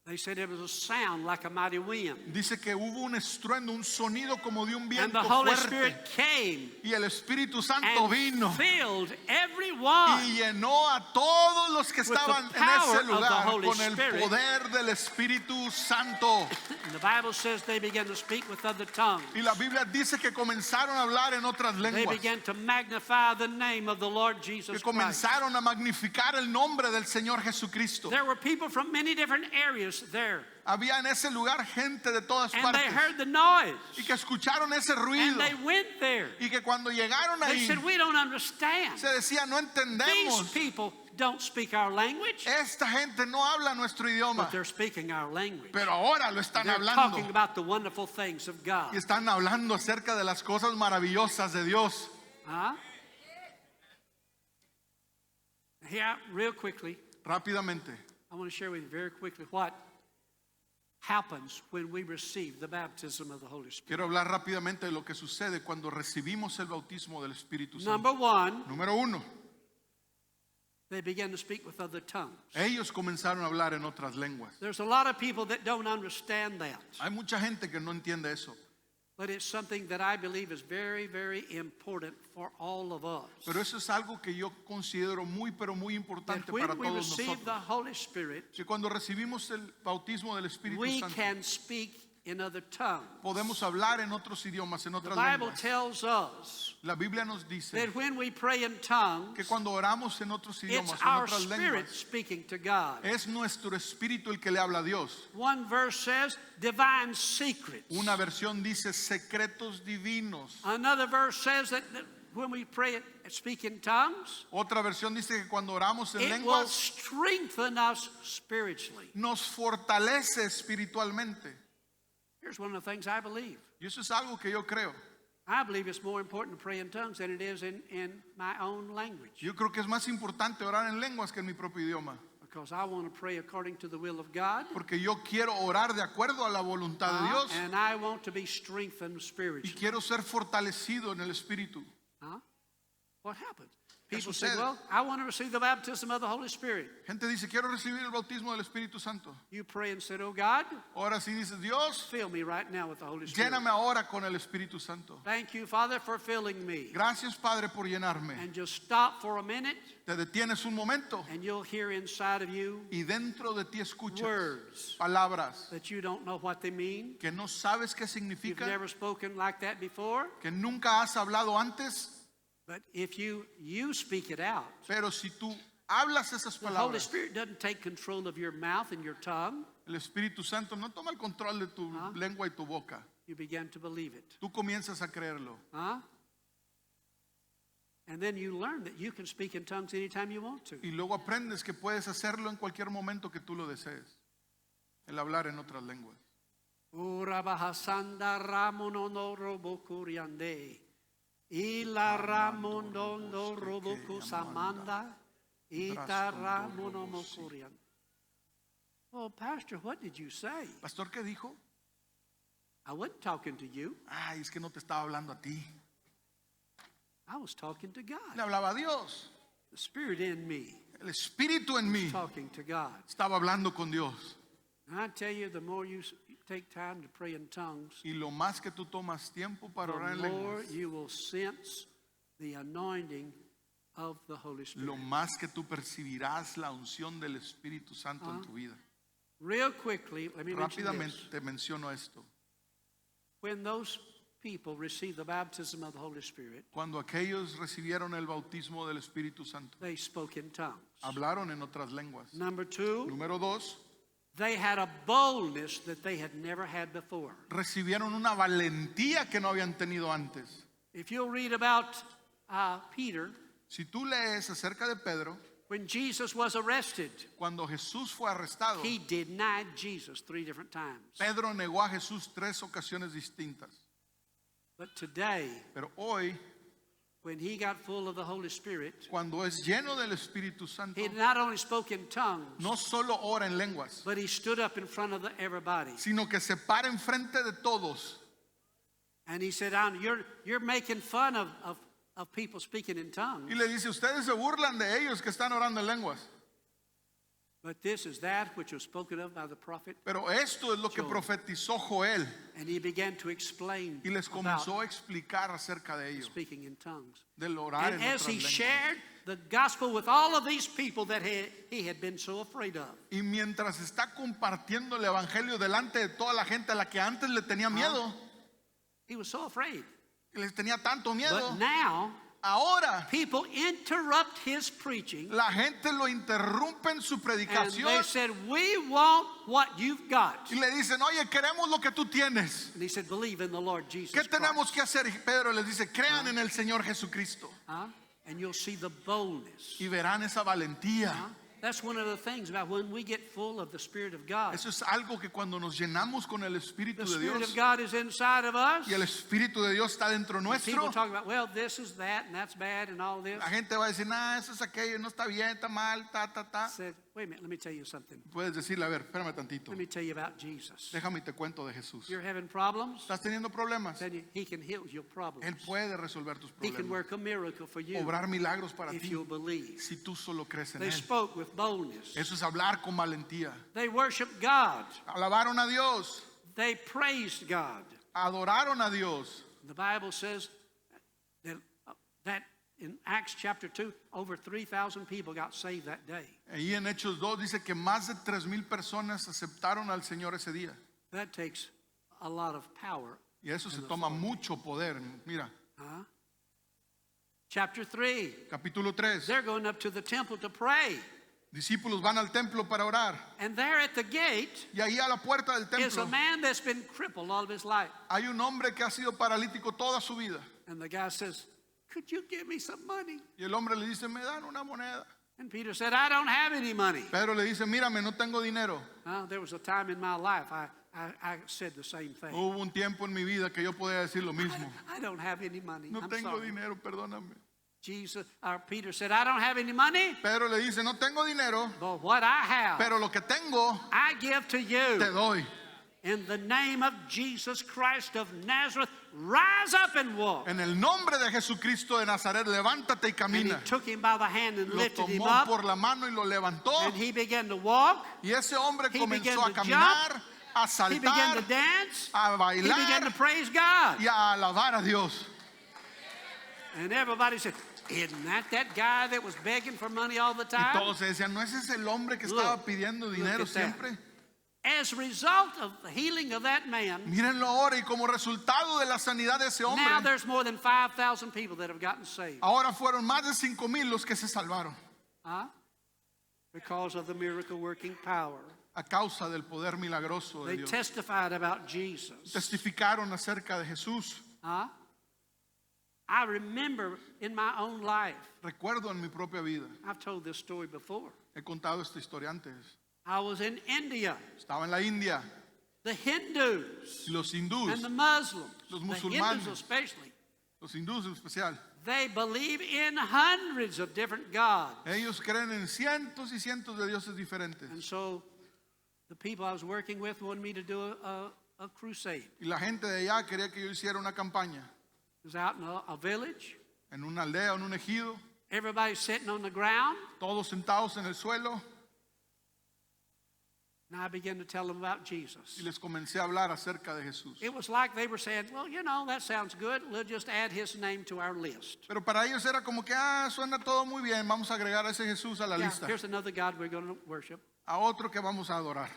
they said it was a sound like a mighty wind. dice que hubo un estruendo, un sonido como de un And viento the Holy fuerte, Spirit came y el Espíritu Santo and vino filled everyone. y llenó a todos los que the estaban en power ese of the lugar Holy con el Spirit. poder del Espíritu Santo. And the Bible says they began to speak with other tongues. Y la Biblia dice que comenzaron a hablar en otras They lenguas, began to magnify the name of the Lord que Jesus Christ. comenzaron a magnificar el nombre del Señor Jesucristo. There were people from many different areas there. Había en ese lugar gente de todas And they partes heard the noise. y que escucharon ese ruido, And they went there. y que cuando llegaron They ahí said, we don't understand. se decía, no These entendemos, people don't speak our language, esta gente no habla nuestro idioma, but they're speaking our language. pero ahora lo están They're hablando talking about the wonderful things of God. y están hablando acerca de las cosas maravillosas de Dios. Huh? Here, real quickly, Rápidamente, I want to share with you very quickly what happens when we receive the baptism of the Holy Spirit. quiero hablar rápidamente de lo que sucede cuando recibimos el bautismo del Espíritu Santo. Number one, Número 1, they began to speak with other tongues. ellos comenzaron a hablar en otras lenguas. There's a lot of people that don't understand that, Hay mucha gente que no entiende eso, but it's something that I believe is very, very important for all of us. pero eso es algo que yo considero muy, pero muy importante That para when we todos receive the nosotros. Holy Spirit, Que cuando recibimos el bautismo del Espíritu we Santo, can speak in other tongues. podemos hablar en otros idiomas, en The otras Bible lenguas. tells us La Biblia nos dice that when we pray in tongues, que cuando oramos en otros it's idiomas, en our otras spirit lenguas, speaking to God. es nuestro espíritu el que le habla a Dios. One verse says divine secrets. Una versión dice secretos divinos. Another verse says that when we pray and speak in tongues, Otra versión dice que cuando oramos en it will lenguas strengthen us spiritually. nos fortalece espiritualmente. Here's one of the things I believe. Y eso es algo que yo creo. I believe it's more important to pray in tongues than it is in my own language. Yo creo que es más importante orar en lenguas que en mi propio idioma. Because I want to pray according to the will of God. Porque yo quiero orar de acuerdo a la voluntad de Dios. And I want to be strengthened Y spiritually. quiero ser fortalecido en el espíritu. Huh? What happened? ¿Qué People say, sucede? well, I want to receive the baptism of the Holy Spirit. Gente dice, quiero recibir el bautismo del Espíritu Santo. You pray and said, oh God, Ahora sí dices, Dios, fill me right now with the Holy Spirit. lléname ahora con el Espíritu Santo. Thank you, Father, for filling me. Gracias, Padre, por llenarme. And just stop for a minute, Te detienes un momento and you'll hear inside of you y dentro de ti escuchas words palabras that you don't know what they mean. que no sabes qué You've significan, never spoken like that before. que nunca has hablado antes, But if you speak it out, pero si tú hablas esas the Holy palabras, Spirit doesn't take control of your mouth and your tongue. el Espíritu Santo no toma el control de tu lengua y tu boca. You begin to believe it. Tú comienzas a creerlo. Huh? And then you learn that you can speak in tongues anytime you want to. Y luego aprendes que puedes hacerlo en cualquier momento que tú lo desees. El hablar en otras lenguas. Urabahasanda ramonono robokuriande. Ila ramonono robokusamanda. Ita ramonomokurian. Oh, Pastor, what did you say? Pastor, ¿qué dijo? I wasn't talking to you. Ay, es que no te estaba hablando a ti. I was talking to Le God. hablaba a Dios. The Spirit in me El Espíritu en mí talking to God. estaba hablando con Dios. And I tell you, the more you take time to pray in tongues, Y lo más que tú tomas tiempo para orar en the more lenguas, you will sense the anointing of the Holy Spirit. lo más que tú percibirás la unción del Espíritu Santo en tu vida. Real quickly, let me mention Rápidamente this. te menciono esto. When those people received the baptism of the Holy Spirit, Cuando aquellos recibieron el bautismo del Espíritu Santo, they spoke in tongues. hablaron en otras lenguas. Number two, Número 2, they had a boldness that they had never had before. recibieron una valentía que no habían tenido antes. If you'll read about Peter, Si tú lees acerca de Pedro, when Jesus was arrested, cuando Jesús fue arrestado, he denied Jesus 3 different times. Pedro negó a Jesús 3 ocasiones distintas. But today, Pero hoy, when he got full of the Holy Spirit, cuando es lleno del Espíritu Santo, he not only spoke in tongues, no solo ora en lenguas, but he stood up in front of everybody. sino que se para enfrente de todos And he said, you're making fun of people speaking in tongues. y le dice, ustedes se burlan de ellos que están orando en lenguas. But this is that which was spoken of by the prophet. Pero esto es lo que Joel. profetizó Joel And he began to explain y les about comenzó a explicar acerca de ello, speaking in tongues. del orar And en as otras he lenguas. shared the gospel with all of these people that he had been so afraid of, Y mientras está compartiendo el evangelio delante de toda la gente a la que antes le tenía miedo, he was so afraid. que les tenía tanto miedo, But now, ahora people interrupt his preaching la gente lo interrumpe en su and predicación they said, we want what you've got. y le dicen, oye, queremos lo que tú tienes. And he said, believe in the Lord Jesus ¿Qué tenemos Christ. que hacer? Y Pedro les dice, crean en el Señor Jesucristo And you'll see the boldness. y verán esa valentía. That's one of the things about when we get full of the Spirit of God. Eso es algo que cuando nos llenamos con el The Espíritu de Spirit Dios of God is inside of us. y el Espíritu de Dios está dentro People nuestro, talk about, well, this is that and that's bad and all this. la gente va a decir, nah, eso es aquello, no está bien, está mal, I said, wait a minute, let me tell you something. Puedes decirle, a ver, espérame tantito, Let me tell you about Jesus. déjame y te cuento de Jesús. You're having problems? ¿Estás teniendo problemas? Then he can heal your problems. Él puede resolver tus He can problemas, work a miracle for you obrar milagros para if ti, you'll believe. si tú solo crees en They Él. spoke with boldness. Eso es hablar con valentía. They worshiped God. Alabaron a Dios, They praised God. adoraron a Dios. The Bible says that in Acts chapter 2, over 3,000 people got saved that day. Ahí en Hechos 2 dice que más de 3,000 personas aceptaron al Señor ese día. That takes a lot of power. Y eso se toma mucho poder. Mira, Chapter 3, capítulo 3. they're going up to the temple to pray. Discípulos van al templo para orar. And there at the gate Y ahí a la puerta del is a templo man that's been crippled all of his life. hay un hombre que ha sido paralítico toda su vida. And the guy says, could you give me some money? Y el hombre le dice, me dan una moneda. And Peter said, I don't have any money. Pedro le dice, mírame, no tengo dinero. There was a time in my life I said the same thing. Hubo un tiempo en mi vida que yo podía decir lo mismo. I don't have any money. No I'm tengo sorry. dinero, perdóname. Peter said, I don't have any money, Pedro le dice, no tengo dinero, but what I have, pero lo que tengo I give to you. te doy. In the name of Jesus Christ of Nazareth, rise up and walk. En el nombre de Jesucristo de Nazaret, levántate y And camina. he took him by the hand and Lo lifted him tomó up. por la mano y lo levantó. And he began to walk. Y ese hombre He began comenzó a to caminar, a He began to saltar, dance. a He began to bailar praise God. y a alabar a Dios. And everybody said, isn't that guy that was begging for money all the Y time? todos se decían, ¿no es ese el hombre que Look, estaba pidiendo dinero at that. siempre? As a result of the healing of that man, Mírenlo ahora, y como resultado de la sanidad de ese now hombre, there's more than 5,000 people that have gotten saved. ahora fueron más de 5,000 los que se salvaron Huh? Because of the miracle working power. a causa del poder milagroso de They Dios. testified about Jesus. Testificaron acerca de Jesús. Huh? I remember in my own life, Recuerdo en mi propia vida, I've told this story before. he contado esta historia antes. I was in India. Estaba en la India, The Hindus los hindús, and the Muslims, Los the musulmanes. Hindus especially, los hindús en especial, they believe in hundreds of different gods. ellos creen en cientos y cientos de dioses diferentes. And so the people I was working with wanted me to do a crusade. Y la gente de allá quería que yo hiciera una campaña It was out in a village. en una aldea, en un ejido, Everybody sitting on the ground. todos sentados en el suelo, And I began to tell them about Jesus. y les comencé a hablar acerca de Jesús. It was like they were saying, well, you know, that sounds good. We'll just add his name to our list. Pero para ellos era como que, suena todo muy bien, vamos a agregar a ese Jesús a la Yeah, lista, here's another God we're going to worship. a otro que vamos a adorar.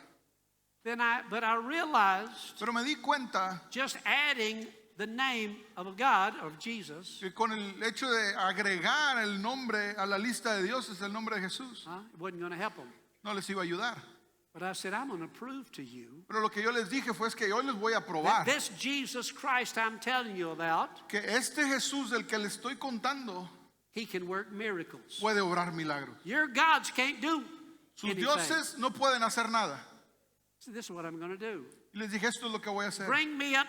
But I realized Pero me di cuenta just adding the name of a God, of Jesus, que con el hecho de agregar el nombre a la lista de dioses, el nombre de Jesús, it wasn't going to help them. no les iba a ayudar. But I said, I'm going to prove to you Pero lo que yo les dije fue es que hoy les voy a that probar this Jesus Christ I'm telling you about, que este Jesús del que les estoy contando he can work miracles. puede obrar milagros. Your gods can't do Sus anything. dioses no pueden hacer nada. So this is what I'm going to do. Y les dije, esto es lo que voy a hacer. Bring me up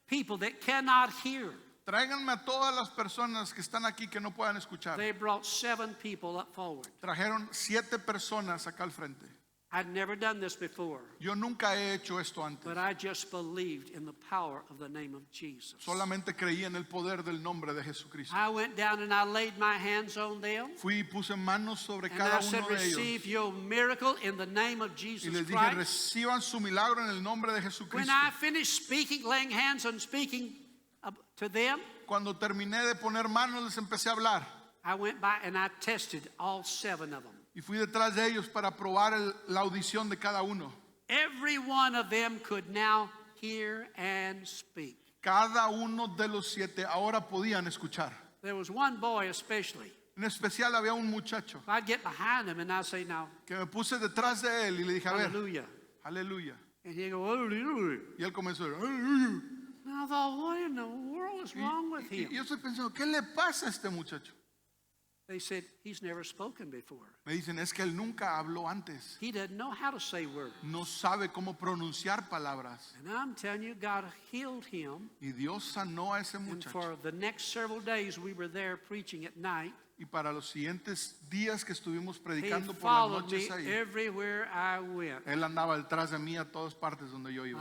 people that cannot hear. Tráiganme a todas las personas que están aquí que no puedan escuchar. They brought 7 people up forward. Trajeron 7 personas acá al frente. I'd never done this before, Yo nunca he hecho esto antes. but I just believed in the power of the name of Jesus. Solamente creí en el poder del nombre de Jesucristo. I went down and I laid my hands on them. Fui y puse manos sobre And cada I said, uno de ellos. receive your miracle in the name of Y Jesus les dije, Christ. reciban su milagro en el nombre de When Jesucristo. I finished speaking, laying hands and speaking to them, Cuando terminé de poner manos, les empecé a hablar. I went by and I tested all 7 of them. Y fui detrás de ellos para probar la audición de cada uno. Every one of them could now hear and speak. Cada uno de los 7 ahora podían escuchar. There was one boy especially. En especial había un muchacho I'd get behind him and I'd say, now, que me puse detrás de él y le dije, a ver, hallelujah. aleluya. And he'd go, hallelujah. Y él comenzó a decir, aleluya. And I thought, what in the world is wrong with Y him? yo estoy pensando, ¿qué le pasa a este muchacho? They said, he's never spoken before. Me dicen, es que él nunca habló antes. He doesn't know how to say words. No sabe cómo pronunciar palabras. And I'm telling you, God healed him. Y Dios sanó a ese And muchacho. for the next several days, we were there preaching at night. Y para los siguientes días que estuvimos He predicando por las followed me noches ahí, everywhere I went él andaba detrás de mí a todas partes donde yo iba,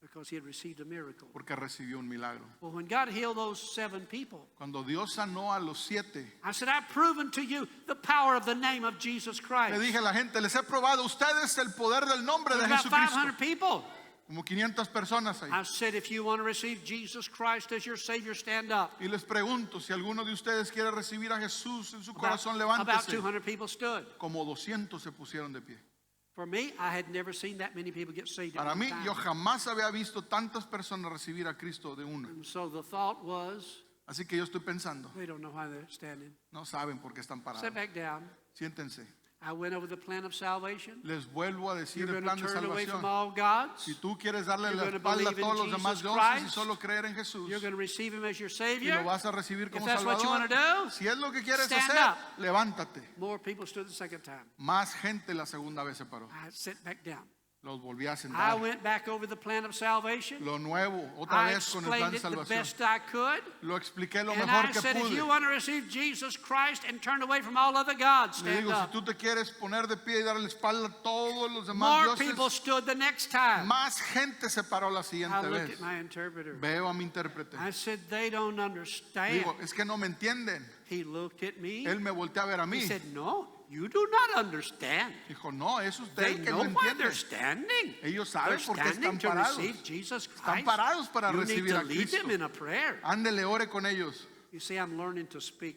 because he had received a miracle. porque recibió un milagro. Well, when God healed those 7 people, Cuando Dios sanó a los 7, I said, I've proven to you the power of the name of Jesus Christ. le dije a la gente, les he probado a ustedes el poder del nombre de There's about Jesucristo. 500 people. Como 500 personas ahí. I said, if you want to receive Jesus Christ as your Savior, stand up. Y les pregunto, si alguno de ustedes quiere recibir a Jesús en su About corazón, levántese. 200 people stood. Como 200 se pusieron de pie. For me, I had never seen that many people get saved at Para one mí, time. yo jamás había visto tantas personas recibir a Cristo de una. And so the thought was, Así que yo estoy pensando, they don't know why they're standing. no saben por qué están Sit parados. back down. Siéntense. I went over the plan of salvation. Les vuelvo a decir You're el going to plan de turn away from salvación. all gods. Si tú quieres darle You're la gonna espalda a believe in todos los demás Jesus dioses y Christ. solo creer en Jesús, You're going to receive Him as your y Savior. lo vas a recibir como that's what you Salvador, wanna do, si es lo que quieres stand hacer, up. levántate. More people stood the second time. Más gente la segunda vez se paró. I sit back down. Los volví a I sentar. went back over the plan of salvation. Lo nuevo, otra I vez con el plan explained de it the salvación. best I could. Lo expliqué lo And mejor I que said, if pude. you want to receive Jesus Christ and turn away from all other gods, Le stand digo, si up. tú te quieres poner de pie y darle espalda a todos los demás More people dioses, stood the next time. más gente se paró la I siguiente looked vez. at my interpreter. Veo a mi intérprete. I said, they don't understand. Digo, es que no me entienden. He looked at me. Él me voltea a ver a mí. He said, no, you do not understand. Dijo, no, es usted They el que know no why entiende. they're standing. Ellos They're saben por qué standing están to parados. receive Jesus Están Christ. parados para You need recibir to a lead them Cristo. in a prayer. Ándele, ore con ellos. You see, I'm learning to speak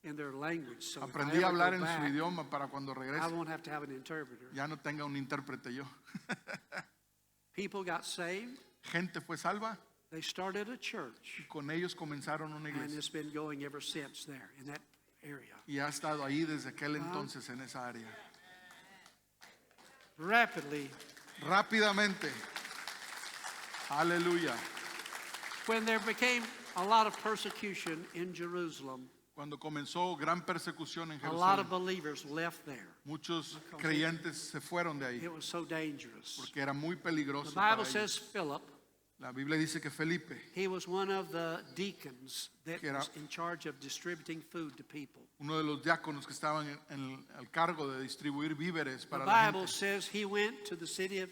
in their language. So if I Aprendí a ever hablar go en su back, idioma para cuando I regrese won't have to have an interpreter. ya no tenga un intérprete yo. People got saved. Gente fue salva They started a church. y con ellos comenzaron una And iglesia. it's been going ever since there in that area. Y ha estado ahí desde aquel entonces en esa área. Rapidly, Rápidamente. Aleluya. when there became a lot of persecution in Jerusalem, Cuando comenzó gran persecución en a lot of Jerusalén, believers left there. muchos creyentes se fueron de ahí It was so dangerous. porque era muy The peligroso para Bible ellos. says Philip, La Biblia dice que Felipe, he was one of the deacons that Que era- was in charge of distributing food to people. uno de los diáconos que estaban al cargo de distribuir víveres The para la Bible gente, says he went to the city of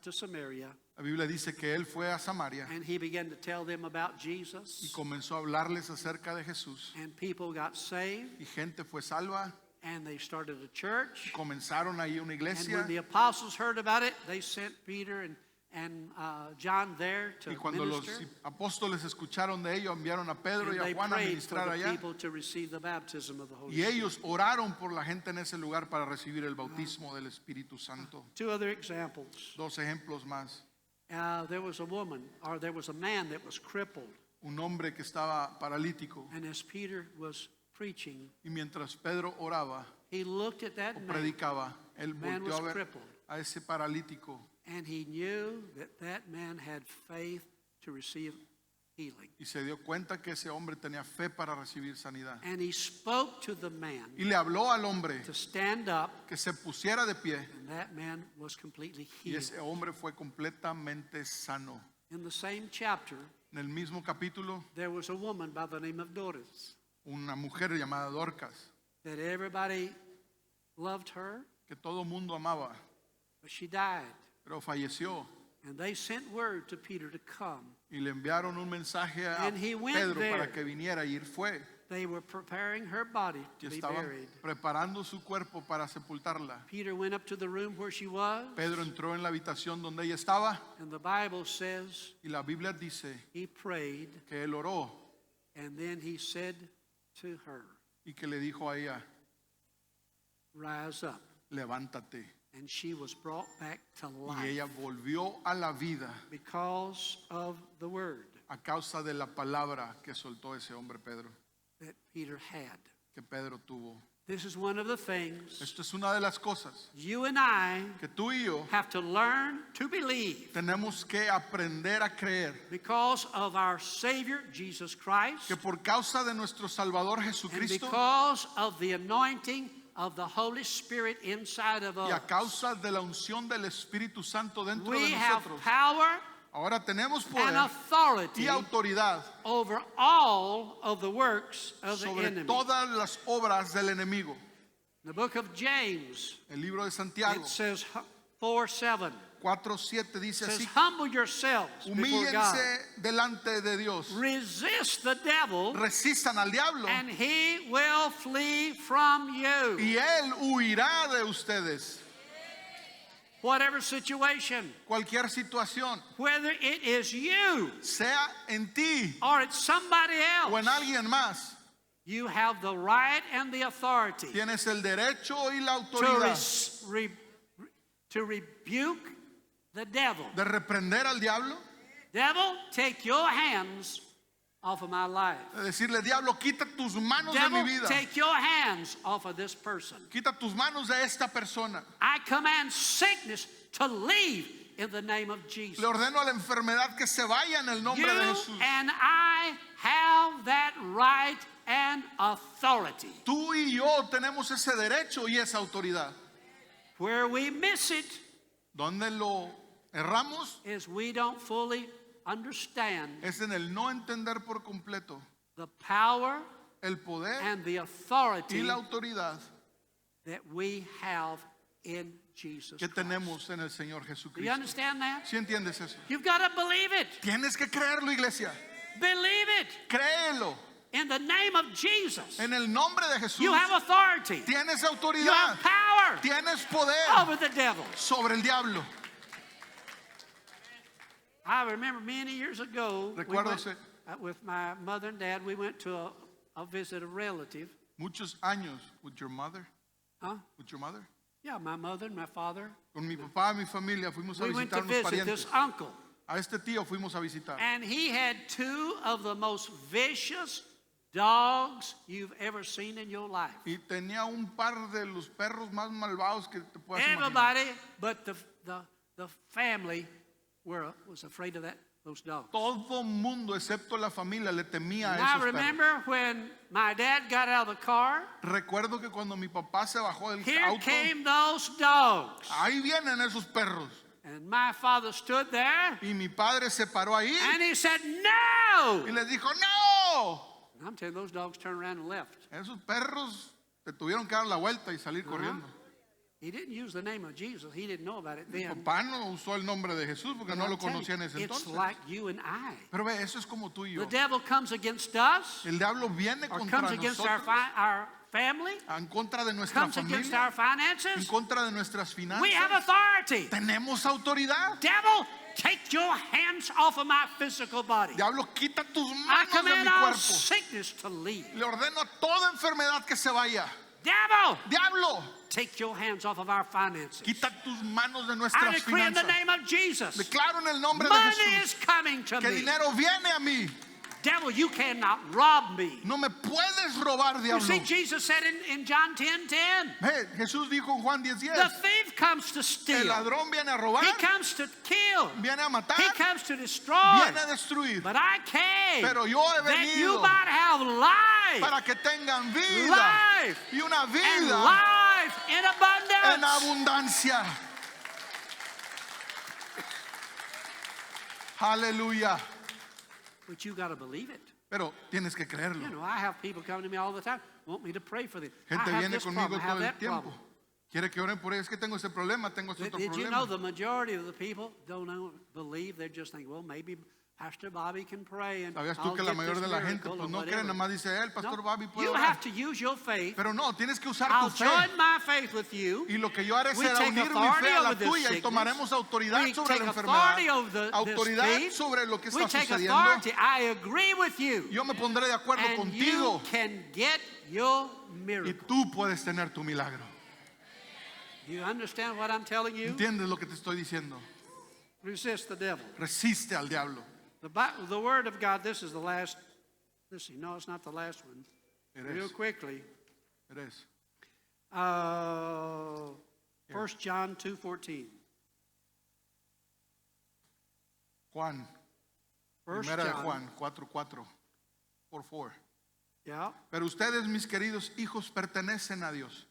to Samaria la Biblia dice que él fue a Samaria and he began to tell them about y Jesus, comenzó a hablarles acerca de Jesús. and people got saved Y gente fue salva, and they started a church. comenzaron ahí una And iglesia. when the apostles heard about it, they sent Peter and John there to Y cuando los minister. apóstoles escucharon de ello, enviaron a Pedro And y they a Juan a prayed for ministrar the allá. people to receive the baptism of the Holy Y Spirit. ellos oraron por la gente en ese lugar para recibir el bautismo del Espíritu Santo. Two other examples. Dos ejemplos más. There was a woman, or there was a man that was crippled. Un hombre que estaba paralítico And as Peter was preaching, y mientras Pedro oraba he looked at that o man, predicaba, él man volteó a was ver crippled. a ese paralítico and he knew that that man had faith to receive healing. y se dio cuenta que ese hombre tenía fe para recibir sanidad. And he spoke to the man Y le habló al hombre to stand up, que se pusiera de pie and that man was completely y healed. ese hombre fue completamente sano. In the same chapter, En el mismo capítulo, there was a woman by the name of Doris una mujer llamada Dorcas, that everybody loved her, que todo mundo amaba, but she died. pero falleció. And they sent word to Peter to come. Y le enviaron un mensaje a And he went Pedro there. para que viniera y él fue. They were preparing her body Y to be estaban buried. preparando su cuerpo para sepultarla. Peter went up to the room where she was, Pedro entró en la habitación donde ella estaba and the Bible says y la Biblia dice he prayed, que él oró and then he said to her, y que le dijo a ella, rise up. levántate. And she was brought back to Y life ella volvió a la vida because of the word a causa de la palabra que soltó ese hombre Pedro, that Peter had. que Pedro tuvo. This is one of the things Esto es una de las cosas you and I que tú y yo have to learn to believe tenemos que aprender a creer, because of our Savior, Jesus Christ, que por causa de nuestro Salvador and Jesucristo because of the anointing of the Holy Spirit inside of y a us, causa de la unción del Espíritu Santo dentro we de have nosotros, power ahora tenemos and poder authority y autoridad over all of the works of the sobre enemy. todas las obras del enemigo. The book of James, El libro de Santiago it says 4:7. 4:7 dice Says, así, humble yourselves before God. humíllense delante de Dios, Resist the devil, resistan al diablo and he will flee from you. y él huirá de ustedes. Whatever situation, Cualquier situación, whether it is you sea en ti or it's somebody o en else, alguien más, you have the right and the authority tienes el derecho y la to, autoridad to rebuke the devil. de reprender al diablo, Devil, take your hands off of my life. de decirle, diablo, quita tus manos de mi Devil, vida, take your hands off of this person. quita tus manos de esta persona. I command sickness to leave in the name of Jesus. Le ordeno a la enfermedad que se vaya en el nombre You de Jesús. and I have that right and authority. Tú y yo tenemos ese derecho y esa autoridad. Where we miss it, Donde lo erramos is we don't fully understand es en el no entender por completo the power el poder and the y authority la autoridad that we have in Jesus que Christ. tenemos en el Señor Do you Jesucristo. understand that? ¿Sí entiendes eso? You've got to believe it. Tienes que creerlo, iglesia. Believe it. Créelo. In the name of Jesus, En el nombre de Jesús you have authority. tienes You autoridad, have power tienes poder over the devil. sobre el diablo. I remember many years ago, Recuerdo with my mother and dad, we went to a visit a relative. muchos años with your mother, Huh? with your mother. Yeah, my mother and my father. Con mi papá y mi familia fuimos a We went to visitar unos visit this parientes. uncle. A este tío fuimos a visitar. And he had two of the most vicious dogs you've ever seen in your life. Y tenía un par de los perros más malvados que te puedas imaginar. Everybody but the family was afraid of those dogs. Todo mundo, excepto la familia, le temía a And I esos perros. remember when my dad got out of the car, Recuerdo que cuando mi papá se bajó del here auto, came those dogs. ahí vienen esos perros. And my father stood there Y mi padre se paró ahí and he said, "No!" y les dijo, ¡no! And I'm telling you, those dogs turned around and left. Esos perros te tuvieron que dar la vuelta y salir corriendo. He didn't use the name of Jesus. He didn't know about it Mi then. papá no usó el nombre de Jesús porque But no I'll lo tell you, conocía en ese it's entonces. like you and I. Pero ve, eso es como tú y yo. The devil comes against us El diablo viene or contra comes against nosotros, our family, en contra de nuestra comes against familia, our finances. en contra de nuestras We have finanzas. authority. Tenemos autoridad. Devil, take your hands off of my physical body. Diablo, quita tus I manos de mi command all cuerpo. sickness to leave. Le ordeno a toda enfermedad que se vaya. Devil, Diablo, take your hands off of our finances. quita tus manos de I nuestras decree in the finanzas. name of Jesus, Declaro en el nombre de money Jesús is coming to que me. dinero viene a mí. Devil, you cannot rob me. No me puedes robar, You diablo. see, Jesus said in John 10:10, Jesús dijo en Juan the 10:10, thief comes to el steal. ladrón viene a robar, He comes to kill. viene a matar, He comes to destroy. viene a destruir. But I came Pero yo he that you venido might have life para que tengan vida Life. y una and vida life in en abundance. abundancia. Aleluya. But you got to believe it. Pero tienes que You creerlo. know, I have people come to me all the time, want me to pray for them. I Gente have viene this conmigo problem, I have todo el that tiempo. problem. Quiere que oren por ellos. Es que tengo este problema, tengo este otro Did you know problema. the majority of the people don't believe? They just think, well, maybe Pastor Bobby can pray and ¿Sabías tú I'll que la get mayor this de la gente miracle pues or no cree, whatever." nada más dice, el pastor No, Bobby puede you orar"? have to use your faith. Pero no, tienes que usar I'll tu fe. join my faith with you. Y lo que yo haré We será take unir mi authority fe a la over this tuya y sickness. tomaremos autoridad We sobre take la authority enfermedad, over this autoridad thief. sobre lo que We está take sucediendo. authority. I agree with you. Yo me pondré de acuerdo And you contigo can get your y miracle. tú puedes tener tu milagro. Do you understand what I'm telling you? ¿Entiendes lo que te estoy diciendo? Resist the devil. Resiste al diablo. The Word of God, this is the last. Listen, no, it's not the last one. Real Eres, quickly. eres. 1 John 2:14. Juan, 1 primera de John. Juan 4:4 por 4. Yeah. Pero ustedes, mis queridos hijos, pertenecen a Dios.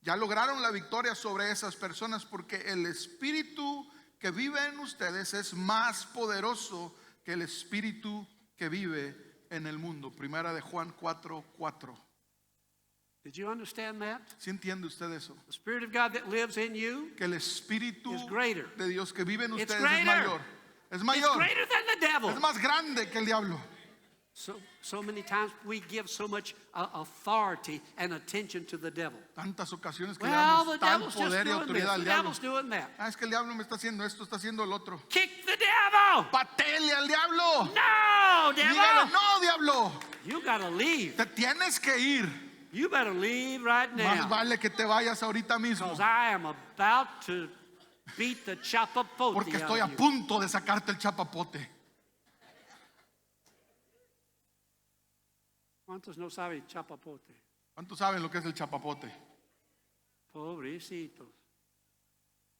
Ya lograron la victoria sobre esas personas porque el espíritu que vive en ustedes es más poderoso que el espíritu que vive en el mundo. Primera de Juan 4:4. Did you understand that? ¿Sí entiende usted eso? The Spirit of God that lives in you Que el espíritu is greater. de Dios que vive en It's ustedes es greater. mayor. Es is mayor. greater than the devil. Es más grande que el diablo. So many times we give so much authority and attention to the devil. Tantas ocasiones que le Well, the damos tal devil's just poder y doing this. autoridad The al diablo. devil's doing that. Ah, es que el diablo me está haciendo esto, está haciendo el otro. Kick the devil. Patele al diablo. No, Dígale, devil. no, diablo. You got to leave. Te tienes que ir. You better leave right Más now. vale que te vayas ahorita mismo. Because I am about to beat the chapapote Porque out estoy a of you. punto de sacarte el chapapote. ¿Cuántos no saben chapapote? ¿Cuántos saben lo que es el chapapote? Pobrecitos.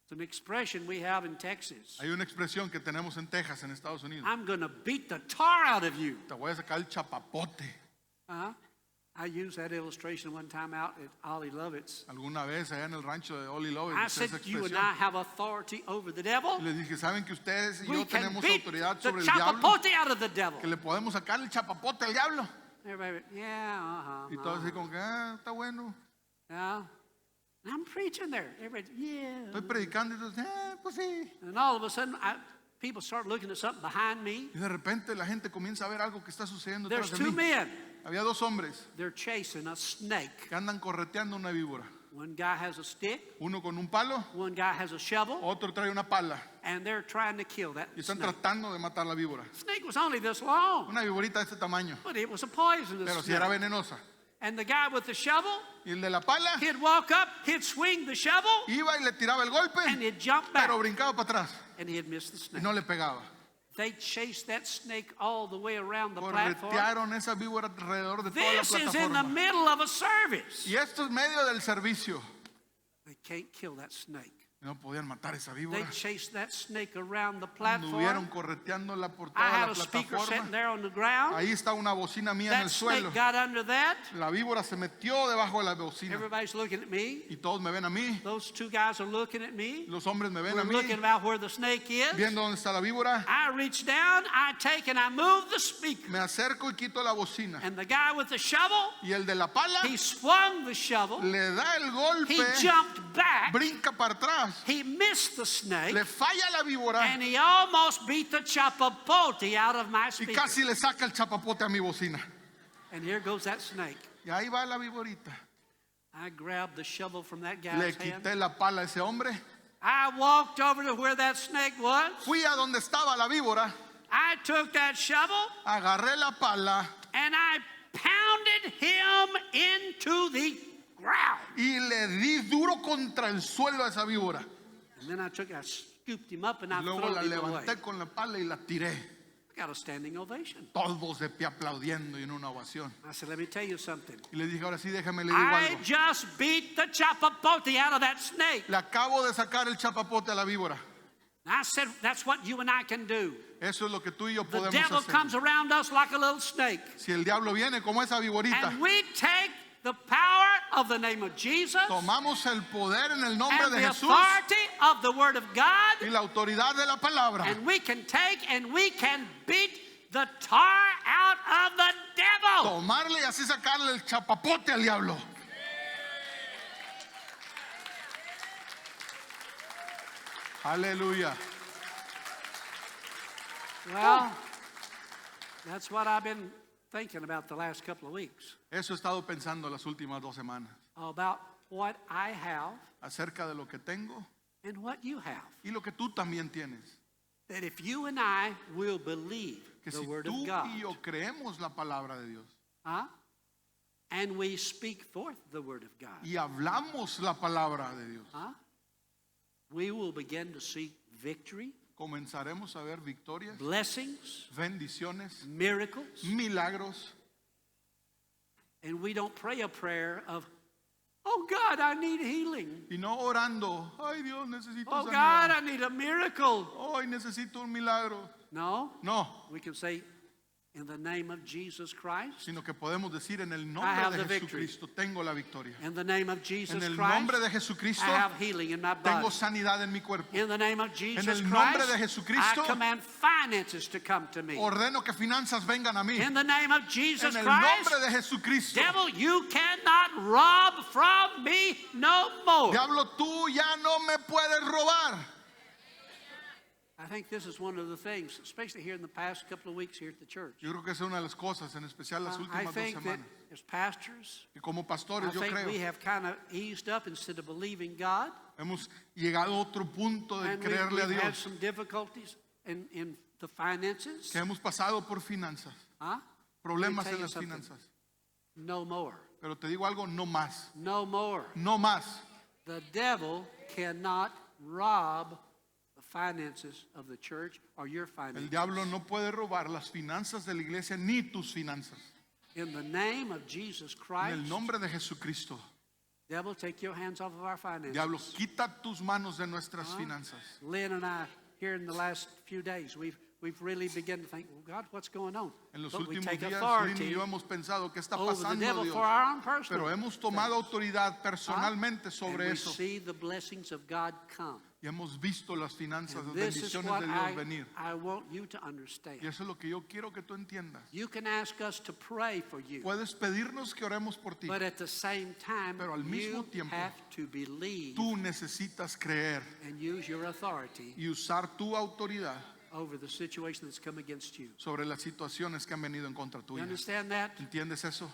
It's an expression we have in Texas. Hay una expresión que tenemos en Texas, en Estados Unidos. I'm going to beat the tar out of you. Te voy a sacar el chapapote. Uh-huh. I used that illustration one time out at Ollie Lovett's. Alguna vez allá en el rancho de Oli Love, I usé said, esa you and expresión. I have authority over the devil. Y les dije, ¿saben que ustedes y We yo can tenemos beat autoridad the sobre el diablo? chapapote out of the devil. Que le podemos sacar el chapapote al diablo. Everybody went, yeah, Y todos así como que, está bueno. yeah. And I'm preaching there. Everybody, yeah. Estoy predicando y entonces, pues sí. And all of a sudden, people start looking at something behind me. Y de repente la gente comienza a ver algo que está sucediendo There's detrás de two mí. men. Había dos hombres They're chasing a snake. que andan correteando una víbora. One guy has a stick. Uno con un palo, One guy has a shovel. otro trae una pala. And they're trying to kill that Y están snake. tratando de matar la víbora. The snake was only this long, Una víborita de este tamaño. but it was a poisonous Pero si snake. era venenosa. And the guy with the shovel, Y el de la pala he'd walk up, he'd swing the shovel, iba y le tiraba el golpe, and he'd jump back, pero brincaba para atrás and he'd miss the y snake. no le pegaba. They chased that snake all the way around the platform. Corretearon esa víbora alrededor de toda la This is in the plataforma. middle of a service. Y esto es medio del servicio. They can't kill that snake. No podían matar esa They víbora. chased that snake around the Anduvieron platform. correteándola por I toda had la a speaker sitting plataforma. there on the ground. Ahí está una bocina mía en That el snake suelo. got under that. La víbora se metió debajo de la bocina. Everybody's looking at me. Y todos me ven a mí. Those two guys are looking at me. Los hombres me ven We're a mí. looking about where the snake is. Viendo dónde está la víbora. I reach down, I take and I move the speaker. Me acerco y quito la bocina. And the guy with the shovel, Y el de la pala he swung the shovel. le da el He golpe. jumped back. Brinca para atrás. He missed the snake. Le falla la víbora. And he almost beat the chapapote out of my Y speaker. casi le saca el chapapote a mi bocina. And here goes that snake. Y ahí va la víborita. I grabbed the shovel from that Le guy's hand. quité la pala a ese hombre. I walked over to where that snake was. Fui a donde estaba la víbora. I took that shovel Agarré la pala and I pounded him into the ground. y le di duro contra el suelo a esa víbora. And then I scooped him up and I Luego threw la him away. levanté con la pala y la tiré. I got a standing ovation. Todos de pie aplaudiendo y en una ovación. I said, let me tell you something. Y le dije, ahora sí, déjame le digo I algo. just beat the chapapote out of that snake. Le acabo de sacar el chapapote a la víbora. And I said, that's what you and I can do. Eso es lo que tú y yo The podemos devil hacer. comes around us like a little snake. Si el diablo viene como esa víborita, And we take the power of the name of Jesus tomamos el poder en el nombre and de the Jesús authority of the Word of God, y la autoridad de la palabra. and we can take and we can beat the tar out of the devil. Tomarle y así sacarle el chapapote al diablo. Aleluya. Well, that's what I've been thinking about the last couple of weeks, Eso he estado pensando las últimas 2 semanas. about what I have Acerca de lo que tengo and what you have. y lo que tú también tienes. That if you and I will believe Que the si Word tú of God, y yo creemos la palabra de Dios huh? And we speak forth the Word of God, y hablamos la palabra de Dios, huh? We will begin to see victory, comenzaremos a ver victorias, blessings, bendiciones, miracles, milagros. and we don't pray a prayer of, oh God, I need healing. Y no orando, ay Dios, necesito Oh God, sanidad. I need a miracle. Hoy necesito un milagro. No, No, we can say, in the name of Jesus Christ, sino que podemos decir en el I nombre have de the victory. Jesucristo tengo la victoria. in the name of Jesus En el Christ, nombre de I Jesucristo have healing in my tengo body. sanidad en mi cuerpo. In the name of Jesus el nombre Christ, de Jesucristo, I command finances to come to me. Ordeno que finanzas vengan a mí. In the name of Jesus En el Christ, nombre de Jesucristo. devil, you cannot rob from me no more. Diablo, tú ya no me puedes robar. I think this is one of the things, especially here in the past couple of weeks here at the church. Yo creo que es una de las cosas, en especial las I últimas 2 think that semanas. as pastors, Y como I pastores, yo think we creo, have kind of eased up instead of believing God. hemos llegado a otro punto de And creerle a we've had Dios. some difficulties in the finances. Que hemos pasado por finanzas, Huh? problemas tell en you las something. finanzas. No more. Pero te digo algo, no más. No more. No más. The devil cannot rob the finances of the church or your El finances. diablo no puede robar las finanzas de la iglesia ni tus finanzas. In the name of Jesus En Christ, el nombre de Jesucristo. devil, take your hands off of our finances. Diablo, quita tus manos de nuestras finanzas. Lynn and I, here in the last few days, we've we've really begun to think, well, God, what's going on? En los But we últimos take días, Lynn y authority yo hemos pensado qué está over the pasando, devil Dios. for our own personal Pero hemos tomado things. autoridad personalmente And sobre we eso see the blessings of God come. y hemos visto las finanzas, And las this is bendiciones what de Dios venir. I want you to Y understand. eso es lo que yo quiero que tú entiendas. You can ask us to pray for you, Puedes pedirnos que oremos por ti. but at the same time, Pero al mismo you tiempo, have to believe Tú necesitas creer and use your authority y usar tu autoridad over the situation that's come against you. sobre las situaciones que han venido en contra You tuya. understand that? ¿Entiendes eso?